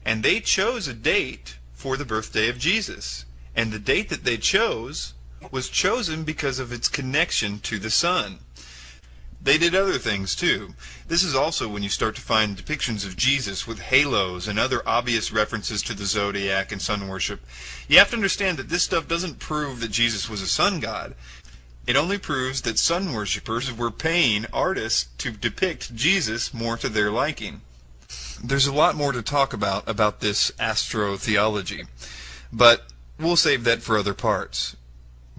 And they chose a date for the birthday of Jesus. And the date that they chose was chosen because of its connection to the sun. They did other things too. This is also when you start to find depictions of Jesus with halos and other obvious references to the zodiac and sun worship. You have to understand that this stuff doesn't prove that Jesus was a sun god. It only proves that sun worshippers were paying artists to depict Jesus more to their liking. There's a lot more to talk about this astrotheology, but we'll save that for other parts.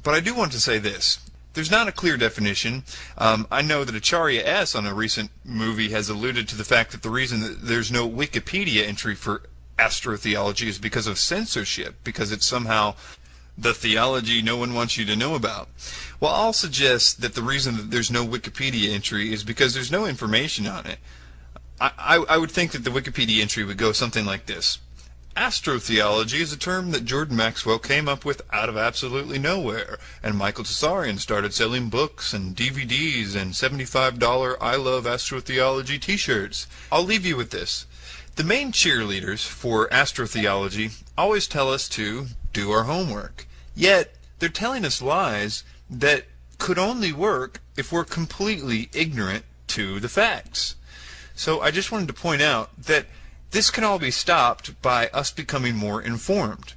But I do want to say this. There's not a clear definition. I know that Acharya S. on a recent movie has alluded to the fact that the reason that there's no Wikipedia entry for astrotheology is because of censorship, because it's somehow the theology no one wants you to know about. Well, I'll suggest that the reason that there's no Wikipedia entry is because there's no information on it. I would think that the Wikipedia entry would go something like this. Astrotheology is a term that Jordan Maxwell came up with out of absolutely nowhere, and Michael Tsarian started selling books and DVDs and $75 I Love Astrotheology t-shirts. I'll leave you with this. The main cheerleaders for astrotheology always tell us to do our homework, yet they're telling us lies that could only work if we're completely ignorant to the facts. So I just wanted to point out that this can all be stopped by us becoming more informed.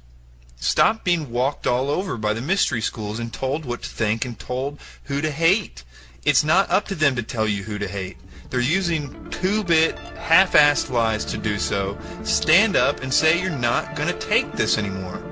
Stop being walked all over by the mystery schools and told what to think and told who to hate. It's not up to them to tell you who to hate. They're using 2-bit, half-assed lies to do so. Stand up and say you're not going to take this anymore.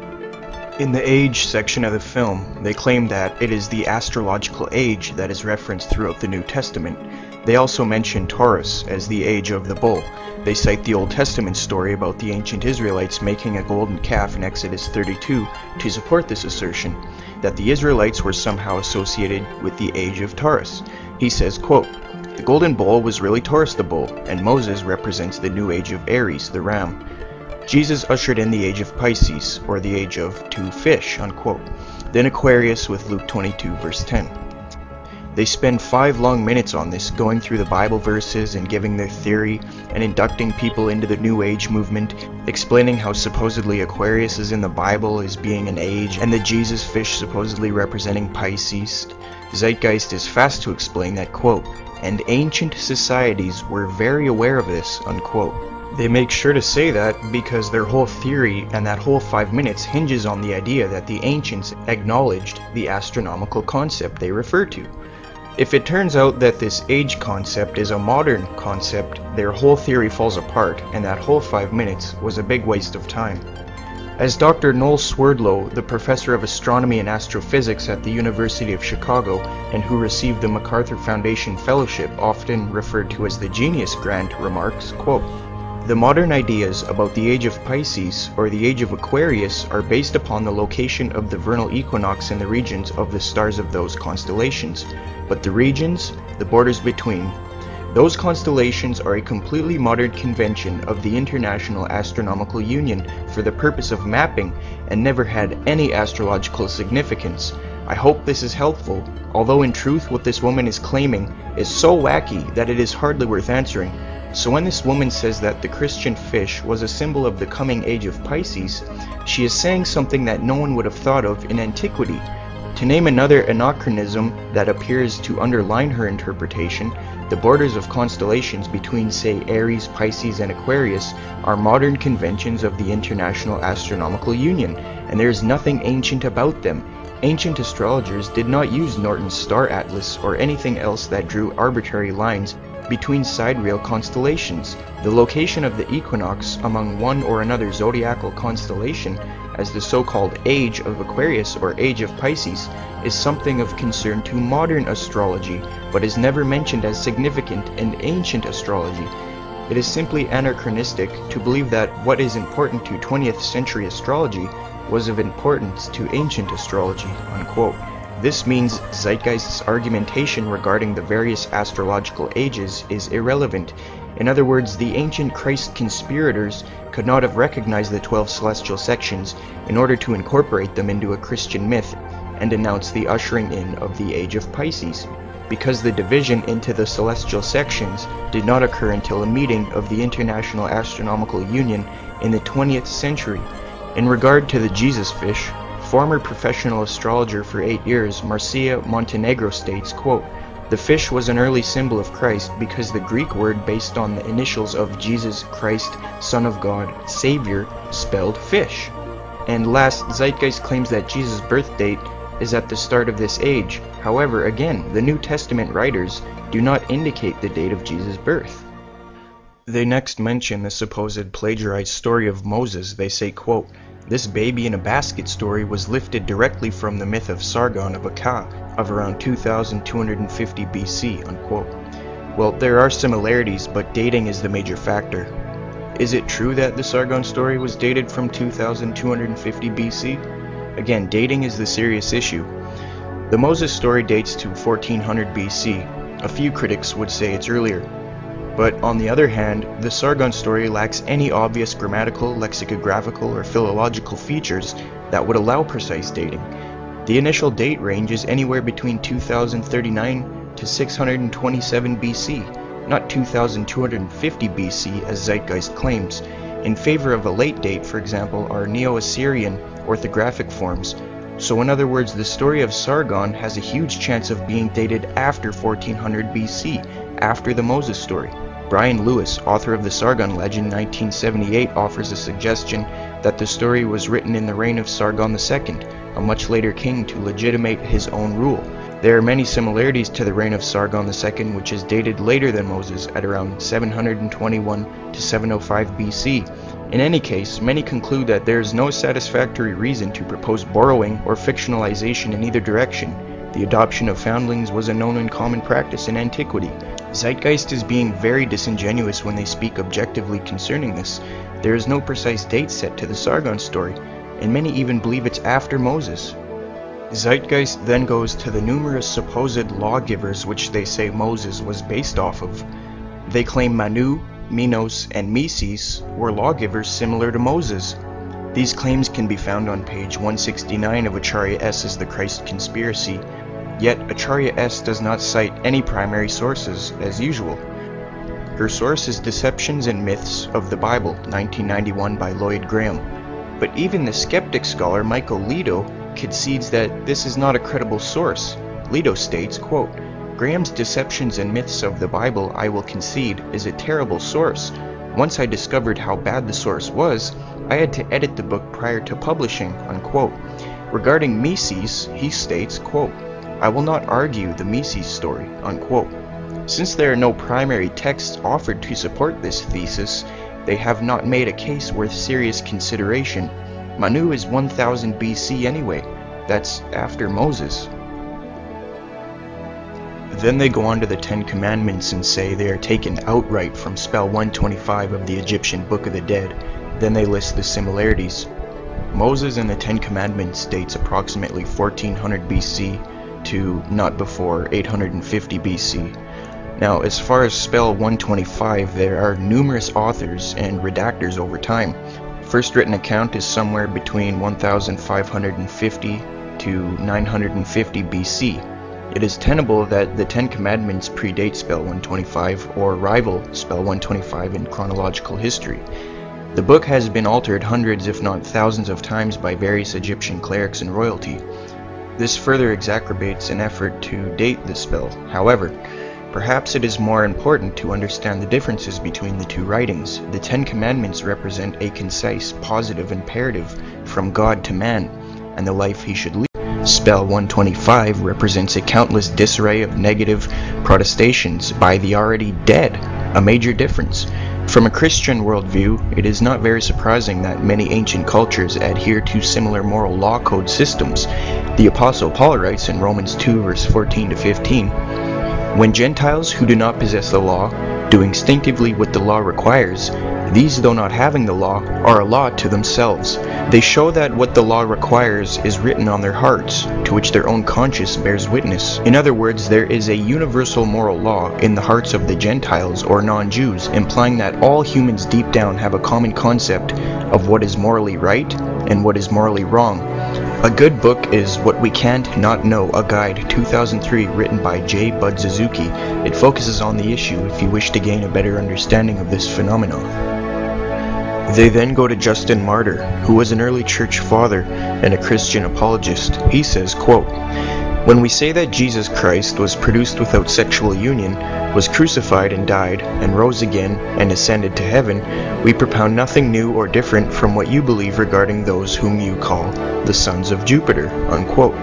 In the age section of the film, they claim that it is the astrological age that is referenced throughout the New Testament. They also mention Taurus as the age of the bull. They cite the Old Testament story about the ancient Israelites making a golden calf in Exodus 32 to support this assertion, that the Israelites were somehow associated with the age of Taurus. He says, quote, "The golden bull was really Taurus the bull, and Moses represents the new age of Aries, the ram. Jesus ushered in the age of Pisces, or the age of 2 fish, unquote. Then Aquarius with Luke 22 verse 10. They spend 5 long minutes on this, going through the Bible verses and giving their theory and inducting people into the New Age movement, explaining how supposedly Aquarius is in the Bible as being an age and the Jesus fish supposedly representing Pisces. Zeitgeist is fast to explain that, quote, "and ancient societies were very aware of this," unquote. They make sure to say that because their whole theory and that whole 5 minutes hinges on the idea that the ancients acknowledged the astronomical concept they refer to. If it turns out that this age concept is a modern concept, their whole theory falls apart, and that whole 5 minutes was a big waste of time. As Dr. Noel Swerdlow, the professor of astronomy and astrophysics at the University of Chicago, and who received the MacArthur Foundation Fellowship, often referred to as the Genius Grant, remarks, quote, "The modern ideas about the age of Pisces or the age of Aquarius are based upon the location of the vernal equinox in the regions of the stars of those constellations. But the regions, the borders between, those constellations are a completely modern convention of the International Astronomical Union for the purpose of mapping and never had any astrological significance. I hope this is helpful, although in truth what this woman is claiming is so wacky that it is hardly worth answering. So when this woman says that the Christian fish was a symbol of the coming age of Pisces, she is saying something that no one would have thought of in antiquity. To name another anachronism that appears to underline her interpretation, the borders of constellations between, say, Aries, Pisces, and Aquarius are modern conventions of the International Astronomical Union, and there is nothing ancient about them. Ancient astrologers did not use Norton's star atlas or anything else that drew arbitrary lines between sidereal constellations. The location of the equinox among one or another zodiacal constellation as the so-called age of Aquarius or age of Pisces is something of concern to modern astrology, but is never mentioned as significant in ancient astrology. It is simply anachronistic to believe that what is important to 20th century astrology was of importance to ancient astrology, unquote. This means Zeitgeist's argumentation regarding the various astrological ages is irrelevant. In other words, the ancient Christ conspirators could not have recognized the 12 celestial sections in order to incorporate them into a Christian myth and announce the ushering in of the age of Pisces, because the division into the celestial sections did not occur until a meeting of the International Astronomical Union in the 20th century. In regard to the Jesus fish, former professional astrologer for 8 years, Marcia Montenegro states, quote, "The fish was an early symbol of Christ because the Greek word based on the initials of Jesus Christ, Son of God, Savior, spelled fish." And last, Zeitgeist claims that Jesus' birth date is at the start of this age. However, again, the New Testament writers do not indicate the date of Jesus' birth. They next mention the supposed plagiarized story of Moses. They say, quote, "This baby in a basket story was lifted directly from the myth of Sargon of Akkad of around 2250 BC, unquote. Well, there are similarities, but dating is the major factor. Is it true that the Sargon story was dated from 2250 BC? Again, dating is the serious issue. The Moses story dates to 1400 BC. A few critics would say it's earlier. But on the other hand, the Sargon story lacks any obvious grammatical, lexicographical, or philological features that would allow precise dating. The initial date range is anywhere between 2039 to 627 BC, not 2250 BC as Zeitgeist claims. In favor of a late date, for example, are Neo-Assyrian orthographic forms. So in other words, the story of Sargon has a huge chance of being dated after 1400 BC, after the Moses story. Brian Lewis, author of the Sargon Legend 1978, offers a suggestion that the story was written in the reign of Sargon II, a much later king, to legitimate his own rule. There are many similarities to the reign of Sargon II, which is dated later than Moses at around 721 to 705 BC. In any case, many conclude that there is no satisfactory reason to propose borrowing or fictionalization in either direction. The adoption of foundlings was a known and common practice in antiquity. Zeitgeist is being very disingenuous when they speak objectively concerning this. There is no precise date set to the Sargon story, and many even believe it's after Moses. Zeitgeist then goes to the numerous supposed lawgivers which they say Moses was based off of. They claim Manu, Minos, and Mises were lawgivers similar to Moses. These claims can be found on page 169 of Acharya S.'s The Christ Conspiracy, yet Acharya S. does not cite any primary sources, as usual. Her source is Deceptions and Myths of the Bible, 1991 by Lloyd Graham. But even the skeptic scholar Michael Lido concedes that this is not a credible source. Lido states, quote, "Graham's Deceptions and Myths of the Bible, I will concede, is a terrible source. Once I discovered how bad the source was, I had to edit the book prior to publishing," unquote. Regarding Mises, he states, quote, "I will not argue the Mises story," unquote. Since there are no primary texts offered to support this thesis, they have not made a case worth serious consideration. Manu is 1000 BC anyway. That's after Moses. Then they go on to the 10 Commandments and say they are taken outright from spell 125 of the Egyptian Book of the Dead. Then they list the similarities. Moses and the 10 Commandments dates approximately 1400 BC to not before 850 BC. Now, as far as spell 125, there are numerous authors and redactors over time. First written account is somewhere between 1550 to 950 BC. It is tenable that the 10 Commandments predate spell 125 or rival spell 125 in chronological history. The book has been altered hundreds if not thousands of times by various Egyptian clerics and royalty. This further exacerbates an effort to date the spell. However, perhaps it is more important to understand the differences between the two writings. The Ten Commandments represent a concise, positive imperative from God to man, and the life he should lead. Spell 125 represents a countless disarray of negative protestations by the already dead, a major difference. From a Christian worldview, it is not very surprising that many ancient cultures adhere to similar moral law code systems. The Apostle Paul writes in Romans 2 verse 14 to 15, "When Gentiles who do not possess the law do instinctively what the law requires, these, though not having the law, are a law to themselves. They show that what the law requires is written on their hearts, to which their own conscience bears witness." In other words, there is a universal moral law in the hearts of the Gentiles or non-Jews, implying that all humans deep down have a common concept of what is morally right and what is morally wrong. A good book is What We Can't Not Know, a Guide, 2003, written by J. Bud Suzuki. It focuses on the issue if you wish to gain a better understanding of this phenomenon. They then go to Justin Martyr, who was an early church father and a Christian apologist. He says, quote, "When we say that Jesus Christ was produced without sexual union, was crucified and died, and rose again, and ascended to heaven, we propound nothing new or different from what you believe regarding those whom you call the sons of Jupiter," unquote.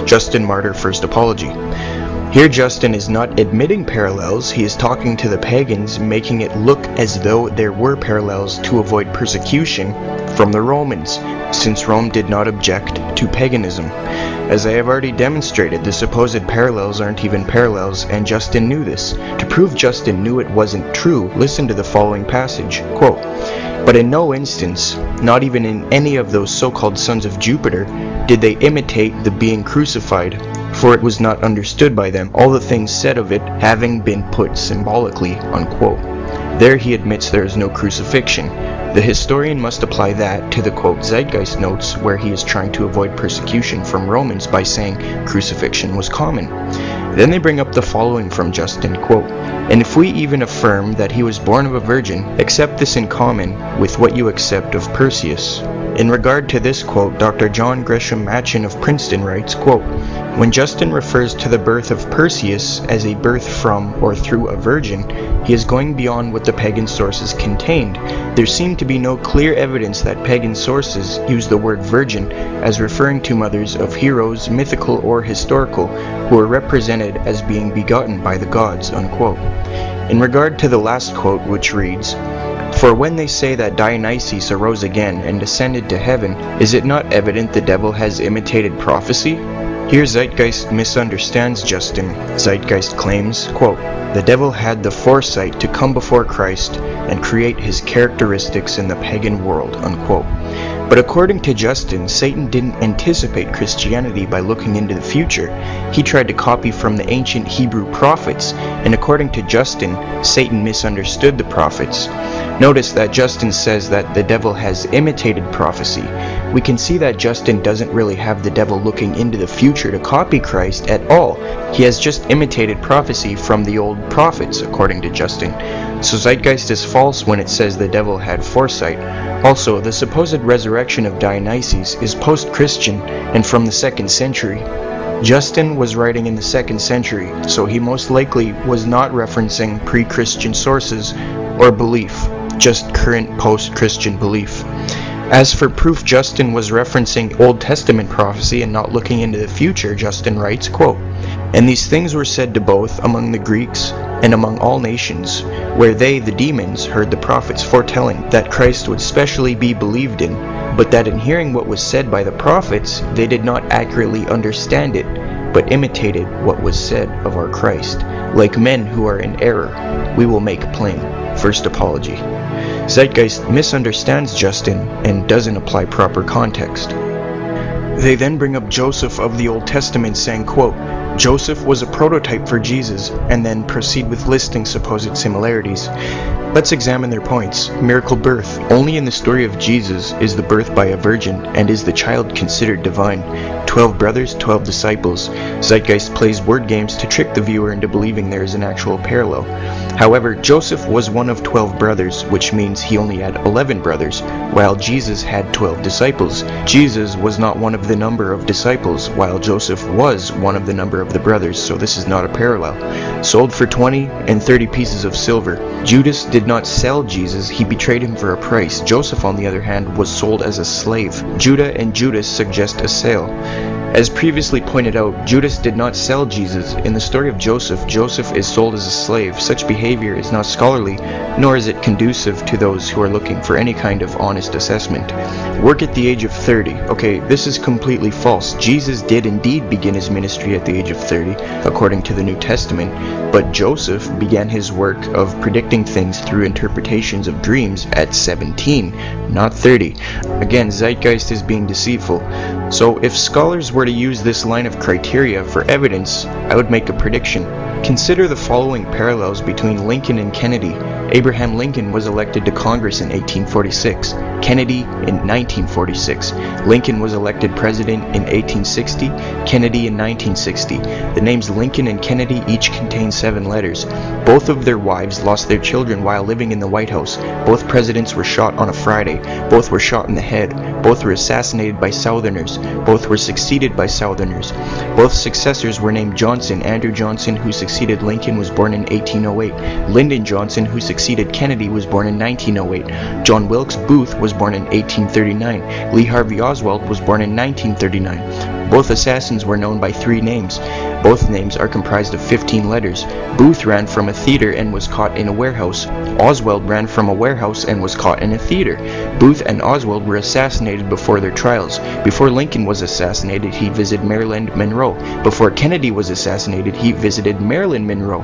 Justin Martyr, First Apology. Here Justin is not admitting parallels, he is talking to the pagans, making it look as though there were parallels to avoid persecution from the Romans, since Rome did not object to paganism. As I have already demonstrated, the supposed parallels aren't even parallels, and Justin knew this. To prove Justin knew it wasn't true, listen to the following passage, quote, "But in no instance, not even in any of those so-called sons of Jupiter, did they imitate the being crucified, for it was not understood by them, all the things said of it having been put symbolically," unquote. There he admits there is no crucifixion. The historian must apply that to the quote Zeitgeist notes, where he is trying to avoid persecution from Romans by saying crucifixion was common. Then they bring up the following from Justin, quote, "And if we even affirm that he was born of a virgin, accept this in common with what you accept of Perseus." In regard to this quote, Dr. John Gresham Machen of Princeton writes, quote, "When Justin refers to the birth of Perseus as a birth from or through a virgin, he is going beyond what the pagan sources contained. There seemed to be no clear evidence that pagan sources use the word virgin as referring to mothers of heroes, mythical or historical, who are represented as being begotten by the gods," unquote. In regard to the last quote, which reads, "For when they say that Dionysus arose again and ascended to heaven, is it not evident the devil has imitated prophecy?" Here Zeitgeist misunderstands Justin. Zeitgeist claims, quote, "The devil had the foresight to come before Christ and create his characteristics in the pagan world," unquote. But according to Justin, Satan didn't anticipate Christianity by looking into the future. He tried to copy from the ancient Hebrew prophets, and according to Justin, Satan misunderstood the prophets. Notice that Justin says that the devil has imitated prophecy. We can see that Justin doesn't really have the devil looking into the future to copy Christ at all. He has just imitated prophecy from the old prophets, according to Justin. So Zeitgeist is false when it says the devil had foresight. Also, the supposed resurrection of Dionysus is post-Christian and from the 2nd century. Justin was writing in the 2nd century, so he most likely was not referencing pre-Christian sources or belief, just current post-Christian belief. As for proof Justin was referencing Old Testament prophecy and not looking into the future, Justin writes, quote, "And these things were said to both among the Greeks and among all nations, where they, the demons, heard the prophets foretelling that Christ would specially be believed in, but that in hearing what was said by the prophets, they did not accurately understand it, but imitated what was said of our Christ. Like men who are in error, we will make plain." First Apology. Zeitgeist misunderstands Justin and doesn't apply proper context. They then bring up Joseph of the Old Testament saying, quote, "Joseph was a prototype for Jesus," and then proceed with listing supposed similarities. Let's examine their points. Miracle birth. Only in the story of Jesus is the birth by a virgin, and is the child considered divine. 12 brothers, 12 disciples. Zeitgeist plays word games to trick the viewer into believing there is an actual parallel. However, Joseph was one of 12 brothers, which means he only had 11 brothers, while Jesus had 12 disciples. Jesus was not one of the number of disciples, while Joseph was one of the number of the brothers, so this is not a parallel. Sold for 20 and 30 pieces of silver. Judas did not sell Jesus, he betrayed him for a price. Joseph, on the other hand, was sold as a slave. Judah and Judas suggest a sale. As previously pointed out, Judas did not sell Jesus. In the story of Joseph, Joseph is sold as a slave. Such behavior is not scholarly, nor is it conducive to those who are looking for any kind of honest assessment. Work at the age of 30. Okay, this is completely false. Jesus did indeed begin his ministry at the age of 30, according to the New Testament, but Joseph began his work of predicting things through interpretations of dreams at 17, not 30. Again, Zeitgeist is being deceitful. So if scholars were to use this line of criteria for evidence, I would make a prediction. Consider the following parallels between Lincoln and Kennedy. Abraham Lincoln was elected to Congress in 1846, Kennedy in 1946. Lincoln was elected president in 1860, Kennedy in 1960. The names Lincoln and Kennedy each contain 7 letters. Both of their wives lost their children while living in the White House. Both presidents were shot on a Friday. Both were shot in the head. Both were assassinated by Southerners. Both were succeeded by Southerners. Both successors were named Johnson. Andrew Johnson, who succeeded Lincoln, was born in 1808. Lyndon Johnson, who succeeded Kennedy, was born in 1908. John Wilkes Booth was born in 1839. Lee Harvey Oswald was born in 1939. Both assassins were known by 3 names. Both names are comprised of 15 letters. Booth ran from a theater and was caught in a warehouse. Oswald ran from a warehouse and was caught in a theater. Booth and Oswald were assassinated before their trials. Before Lincoln was assassinated, he visited Marilyn Monroe. Before Kennedy was assassinated, he visited Marilyn Monroe.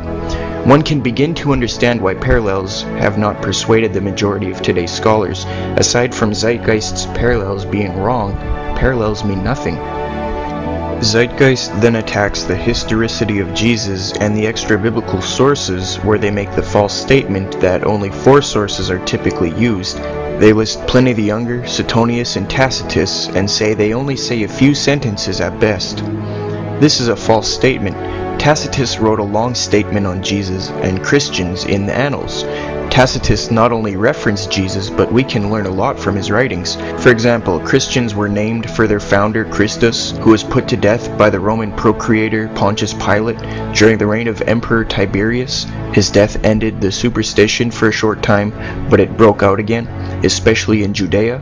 One can begin to understand why parallels have not persuaded the majority of today's scholars. Aside from Zeitgeist's parallels being wrong, parallels mean nothing. Zeitgeist then attacks the historicity of Jesus and the extra-biblical sources where they make the false statement that only 4 sources are typically used. They list Pliny the Younger, Suetonius, and Tacitus, and say they only say a few sentences at best. This is a false statement. Tacitus wrote a long statement on Jesus and Christians in the Annals. Tacitus not only referenced Jesus, but we can learn a lot from his writings. For example, Christians were named for their founder Christus, who was put to death by the Roman procurator Pontius Pilate during the reign of Emperor Tiberius. His death ended the superstition for a short time, but it broke out again, especially in Judea,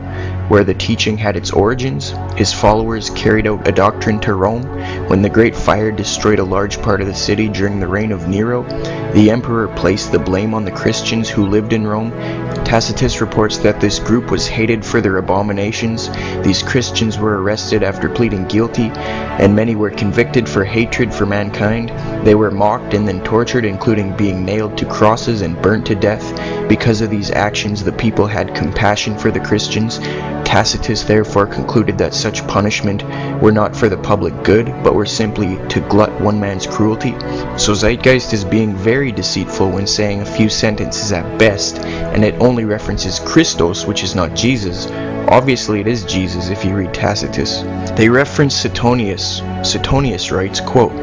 where the teaching had its origins. His followers carried out a doctrine to Rome. When the Great Fire destroyed a large part of the city during the reign of Nero, the emperor placed the blame on the Christians who lived in Rome. Tacitus reports that this group was hated for their abominations. These Christians were arrested after pleading guilty, and many were convicted for hatred for mankind. They were mocked and then tortured, including being nailed to crosses and burnt to death. Because of these actions, the people had compassion for the Christians. Tacitus therefore concluded that such punishment were not for the public good, but were simply to glut one man's cruelty. So Zeitgeist is being very deceitful when saying a few sentences at best, and it only references Christos, which is not Jesus. Obviously it is Jesus if you read Tacitus. They reference Suetonius. Suetonius writes, quote,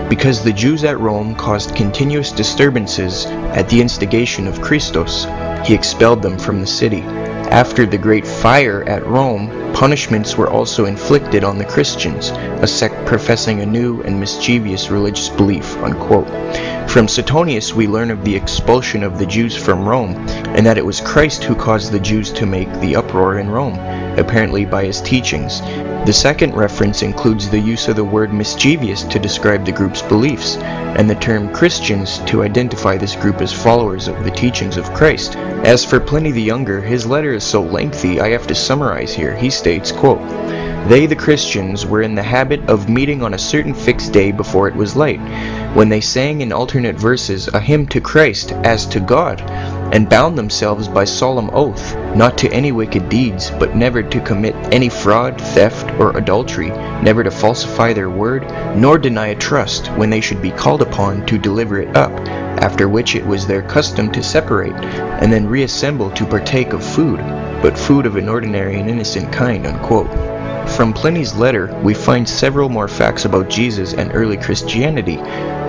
"Because the Jews at Rome caused continuous disturbances at the instigation of Christos, he expelled them from the city. After the great fire at Rome, punishments were also inflicted on the Christians, a sect professing a new and mischievous religious belief," unquote. From Suetonius we learn of the expulsion of the Jews from Rome, and that it was Christ who caused the Jews to make the uproar in Rome, apparently by his teachings. The second reference includes the use of the word mischievous to describe the group's beliefs, and the term Christians to identify this group as followers of the teachings of Christ. As for Pliny the Younger, his letter is so lengthy I have to summarize here. He states, quote, "They, the Christians, were in the habit of meeting on a certain fixed day before it was light, when they sang in alternate verses a hymn to Christ as to God, and bound themselves by solemn oath, not to any wicked deeds, but never to commit any fraud, theft, or adultery, never to falsify their word, nor deny a trust when they should be called upon to deliver it up, after which it was their custom to separate, and then reassemble to partake of food, but food of an ordinary and innocent kind," unquote. From Pliny's letter, we find several more facts about Jesus and early Christianity.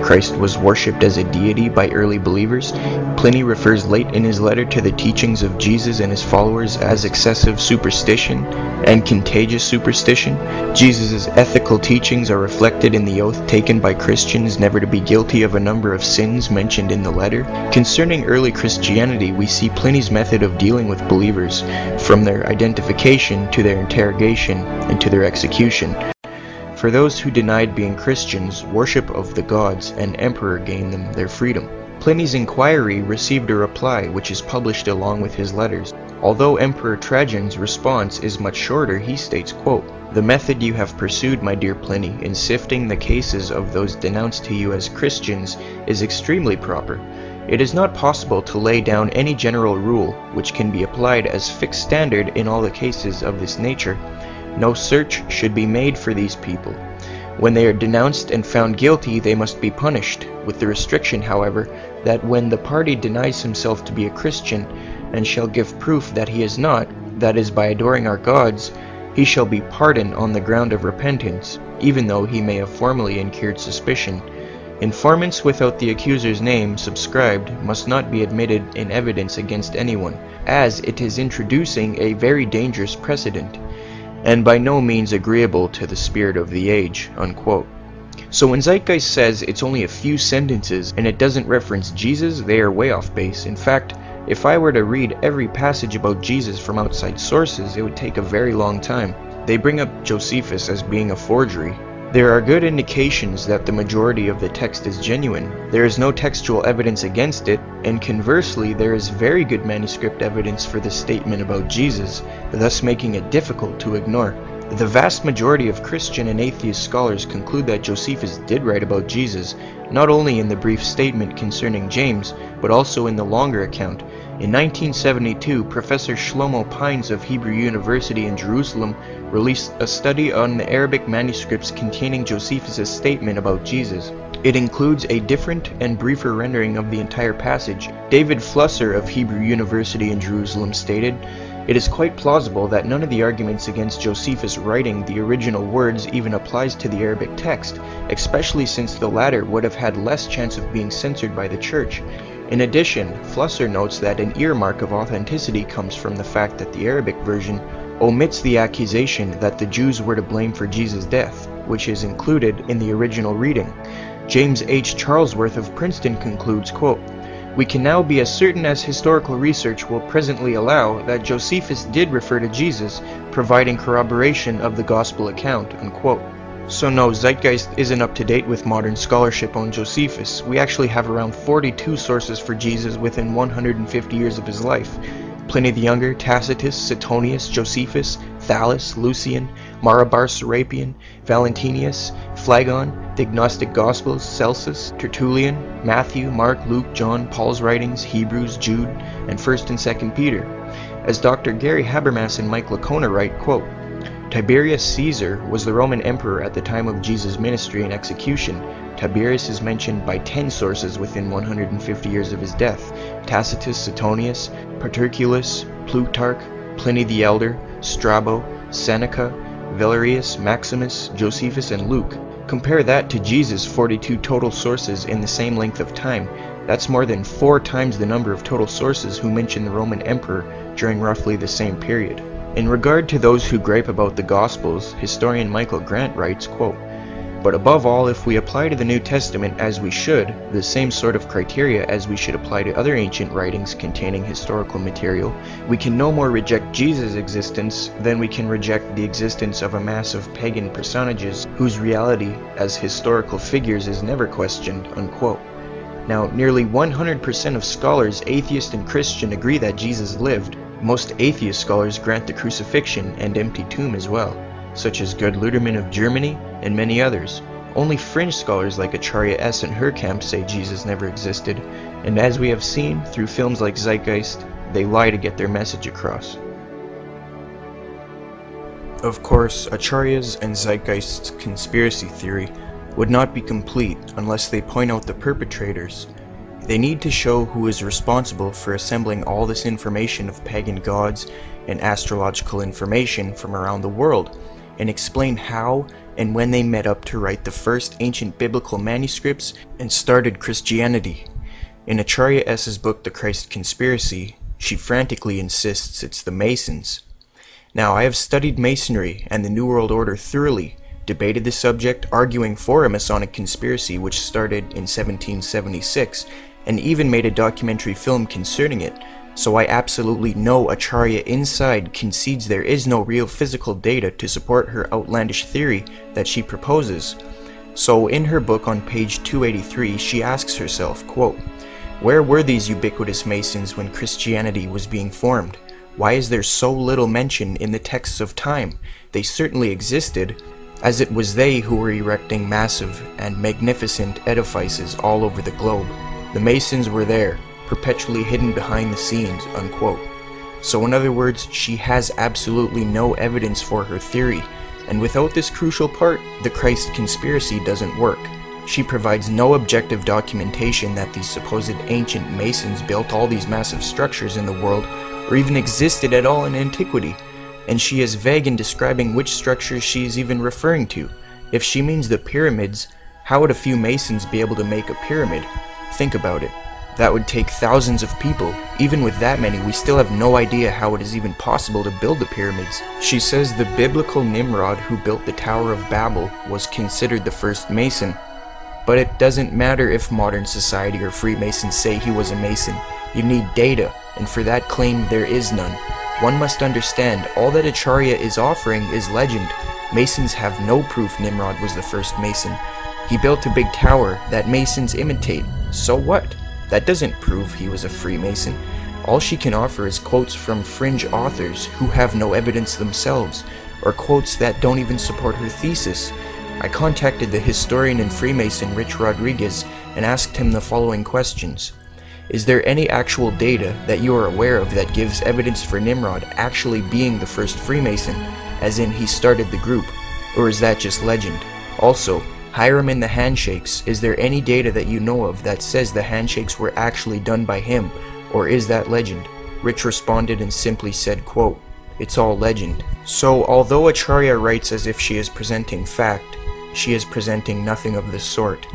Christ was worshipped as a deity by early believers. Pliny refers late in his letter to the teachings of Jesus and his followers as excessive superstition and contagious superstition. Jesus' ethical teachings are reflected in the oath taken by Christians never to be guilty of a number of sins mentioned in the letter. Concerning early Christianity, we see Pliny's method of dealing with believers, from their identification to their interrogation and to their execution. For those who denied being Christians, worship of the gods and emperor gained them their freedom. Pliny's inquiry received a reply which is published along with his letters. Although Emperor Trajan's response is much shorter, he states, quote, "The method you have pursued, my dear Pliny, in sifting the cases of those denounced to you as Christians is extremely proper. It is not possible to lay down any general rule which can be applied as fixed standard in all the cases of this nature. No search should be made for these people. When they are denounced and found guilty, they must be punished, with the restriction, however, that when the party denies himself to be a Christian, and shall give proof that he is not, that is, by adoring our gods, he shall be pardoned on the ground of repentance, even though he may have formerly incurred suspicion. Informants without the accuser's name subscribed must not be admitted in evidence against anyone, as it is introducing a very dangerous precedent, and by no means agreeable to the spirit of the age," unquote. So when Zeitgeist says it's only a few sentences and it doesn't reference Jesus, they are way off base. In fact, if I were to read every passage about Jesus from outside sources, it would take a very long time. They bring up Josephus as being a forgery. There are good indications that the majority of the text is genuine. There is no textual evidence against it, and conversely, there is very good manuscript evidence for the statement about Jesus, thus making it difficult to ignore. The vast majority of Christian and atheist scholars conclude that Josephus did write about Jesus, not only in the brief statement concerning James, but also in the longer account. In 1972, Professor Shlomo Pines of Hebrew University in Jerusalem released a study on the Arabic manuscripts containing Josephus' statement about Jesus. It includes a different and briefer rendering of the entire passage. David Flusser of Hebrew University in Jerusalem stated, "It is quite plausible that none of the arguments against Josephus writing the original words even applies to the Arabic text, especially since the latter would have had less chance of being censored by the church." In addition, Flusser notes that an earmark of authenticity comes from the fact that the Arabic version omits the accusation that the Jews were to blame for Jesus' death, which is included in the original reading. James H. Charlesworth of Princeton concludes, quote, "We can now be as certain as historical research will presently allow that Josephus did refer to Jesus, providing corroboration of the gospel account," unquote. So no, Zeitgeist isn't up to date with modern scholarship on Josephus. We actually have around 42 sources for Jesus within 150 years of his life. Pliny the Younger, Tacitus, Suetonius, Josephus, Thallus, Lucian, Marabar Serapion, Valentinius, Phlegon, the Agnostic Gospels, Celsus, Tertullian, Matthew, Mark, Luke, John, Paul's writings, Hebrews, Jude, and 1st and 2nd Peter. As Dr. Gary Habermas and Mike Licona write, quote, "Tiberius Caesar was the Roman emperor at the time of Jesus' ministry and execution. Tiberius is mentioned by 10 sources within 150 years of his death: Tacitus, Suetonius, Paterculus, Plutarch, Pliny the Elder, Strabo, Seneca, Valerius, Maximus, Josephus, and Luke. Compare that to Jesus' 42 total sources in the same length of time. That's more than 4 times the number of total sources who mention the Roman emperor during roughly the same period." In regard to those who gripe about the Gospels, historian Michael Grant writes, quote, "But above all, if we apply to the New Testament as we should, the same sort of criteria as we should apply to other ancient writings containing historical material, we can no more reject Jesus' existence than we can reject the existence of a mass of pagan personages whose reality as historical figures is never questioned," unquote. Now, nearly 100% of scholars, atheist and Christian, agree that Jesus lived. Most atheist scholars grant the crucifixion and empty tomb as well, such as Gerd Ludermann of Germany and many others. Only fringe scholars like Acharya S. and Herkamp say Jesus never existed, and as we have seen through films like Zeitgeist, they lie to get their message across. Of course, Acharya's and Zeitgeist's conspiracy theory would not be complete unless they point out the perpetrators. They need to show who is responsible for assembling all this information of pagan gods and astrological information from around the world. and explain how and when they met up to write the first ancient biblical manuscripts and started Christianity. In Acharya S.'s book, The Christ Conspiracy, she frantically insists it's the Masons. Now, I have studied Masonry and the New World Order thoroughly, debated the subject, arguing for a Masonic conspiracy which started in 1776, and even made a documentary film concerning it, so I absolutely know Acharya inside concedes there is no real physical data to support her outlandish theory that she proposes. So in her book on page 283, she asks herself, quote, "Where were these ubiquitous Masons when Christianity was being formed? Why is there so little mention in the texts of time? They certainly existed, as it was they who were erecting massive and magnificent edifices all over the globe. The Masons were there, perpetually hidden behind the scenes," unquote. So in other words, she has absolutely no evidence for her theory, and without this crucial part, the Christ conspiracy doesn't work. She provides no objective documentation that these supposed ancient Masons built all these massive structures in the world, or even existed at all in antiquity, and she is vague in describing which structures she is even referring to. If she means the pyramids, how would a few Masons be able to make a pyramid? Think about it. That would take thousands of people. Even with that many, we still have no idea how it is even possible to build the pyramids. She says the biblical Nimrod who built the Tower of Babel was considered the first Mason. But it doesn't matter if modern society or Freemasons say he was a Mason. You need data, and for that claim there is none. One must understand, all that Acharya is offering is legend. Masons have no proof Nimrod was the first Mason. He built a big tower that Masons imitate. So what? That doesn't prove he was a Freemason. All she can offer is quotes from fringe authors who have no evidence themselves, or quotes that don't even support her thesis. I contacted the historian and Freemason Rich Rodriguez and asked him the following questions. Is there any actual data that you are aware of that gives evidence for Nimrod actually being the first Freemason, as in he started the group, or is that just legend? Also, Hiram and the handshakes, is there any data that you know of that says the handshakes were actually done by him, or is that legend? Rich responded and simply said, quote, "It's all legend." So, although Acharya writes as if she is presenting fact, she is presenting nothing of the sort.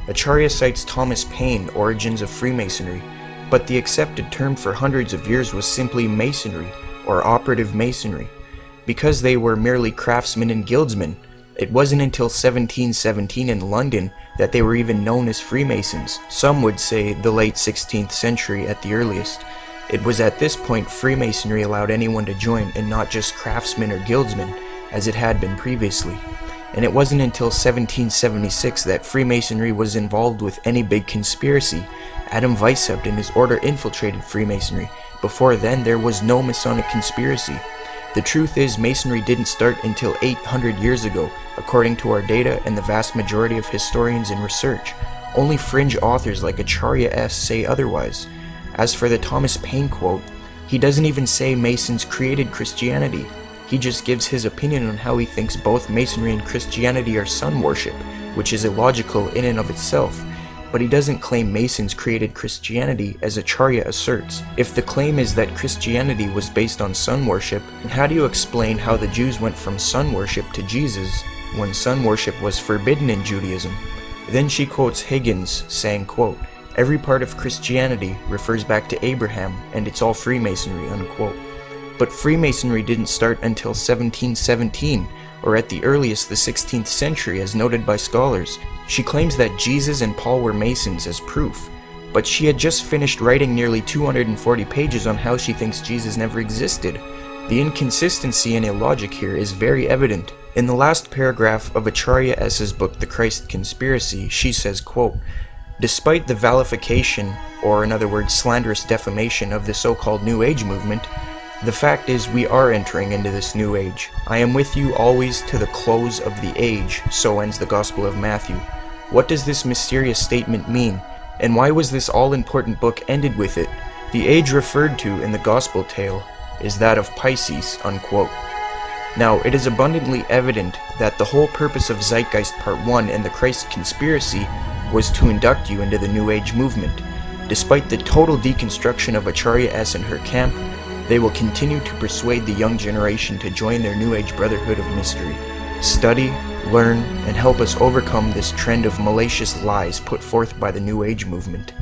Acharya cites Thomas Paine, Origins of Freemasonry, but the accepted term for hundreds of years was simply Masonry, or operative Masonry, because they were merely craftsmen and guildsmen. It wasn't until 1717 in London that they were even known as Freemasons. Some would say the late 16th century at the earliest. It was at this point Freemasonry allowed anyone to join, and not just craftsmen or guildsmen, as it had been previously. And it wasn't until 1776 that Freemasonry was involved with any big conspiracy. Adam Weishaupt and his order infiltrated Freemasonry. Before then, there was no Masonic conspiracy. The truth is, Masonry didn't start until 800 years ago, according to our data and the vast majority of historians and research. Only fringe authors like Acharya S. say otherwise. As for the Thomas Paine quote, he doesn't even say Masons created Christianity. He just gives his opinion on how he thinks both Masonry and Christianity are sun worship, which is illogical in and of itself. But he doesn't claim Masons created Christianity as Acharya asserts. If the claim is that Christianity was based on sun worship, then how do you explain how the Jews went from sun worship to Jesus when sun worship was forbidden in Judaism? Then she quotes Higgins saying, quote, "Every part of Christianity refers back to Abraham, and it's all Freemasonry," unquote. But Freemasonry didn't start until 1717, or at the earliest the 16th century, as noted by scholars. She claims that Jesus and Paul were Masons as proof, but she had just finished writing nearly 240 pages on how she thinks Jesus never existed. The inconsistency and illogic here is very evident. In the last paragraph of Acharya S.'s book, The Christ Conspiracy, she says, quote, "Despite the vilification, or in other words, slanderous defamation of the so-called New Age movement, the fact is we are entering into this New Age. I am with you always to the close of the age," so ends the Gospel of Matthew. What does this mysterious statement mean? And why was this all-important book ended with it? The age referred to in the Gospel tale is that of Pisces, unquote. Now, it is abundantly evident that the whole purpose of Zeitgeist Part 1 and the Christ Conspiracy was to induct you into the New Age movement. Despite the total deconstruction of Acharya S. and her camp, They will continue to persuade the young generation to join their New Age brotherhood of mystery, study, learn, and help us overcome this trend of malicious lies put forth by the New Age movement.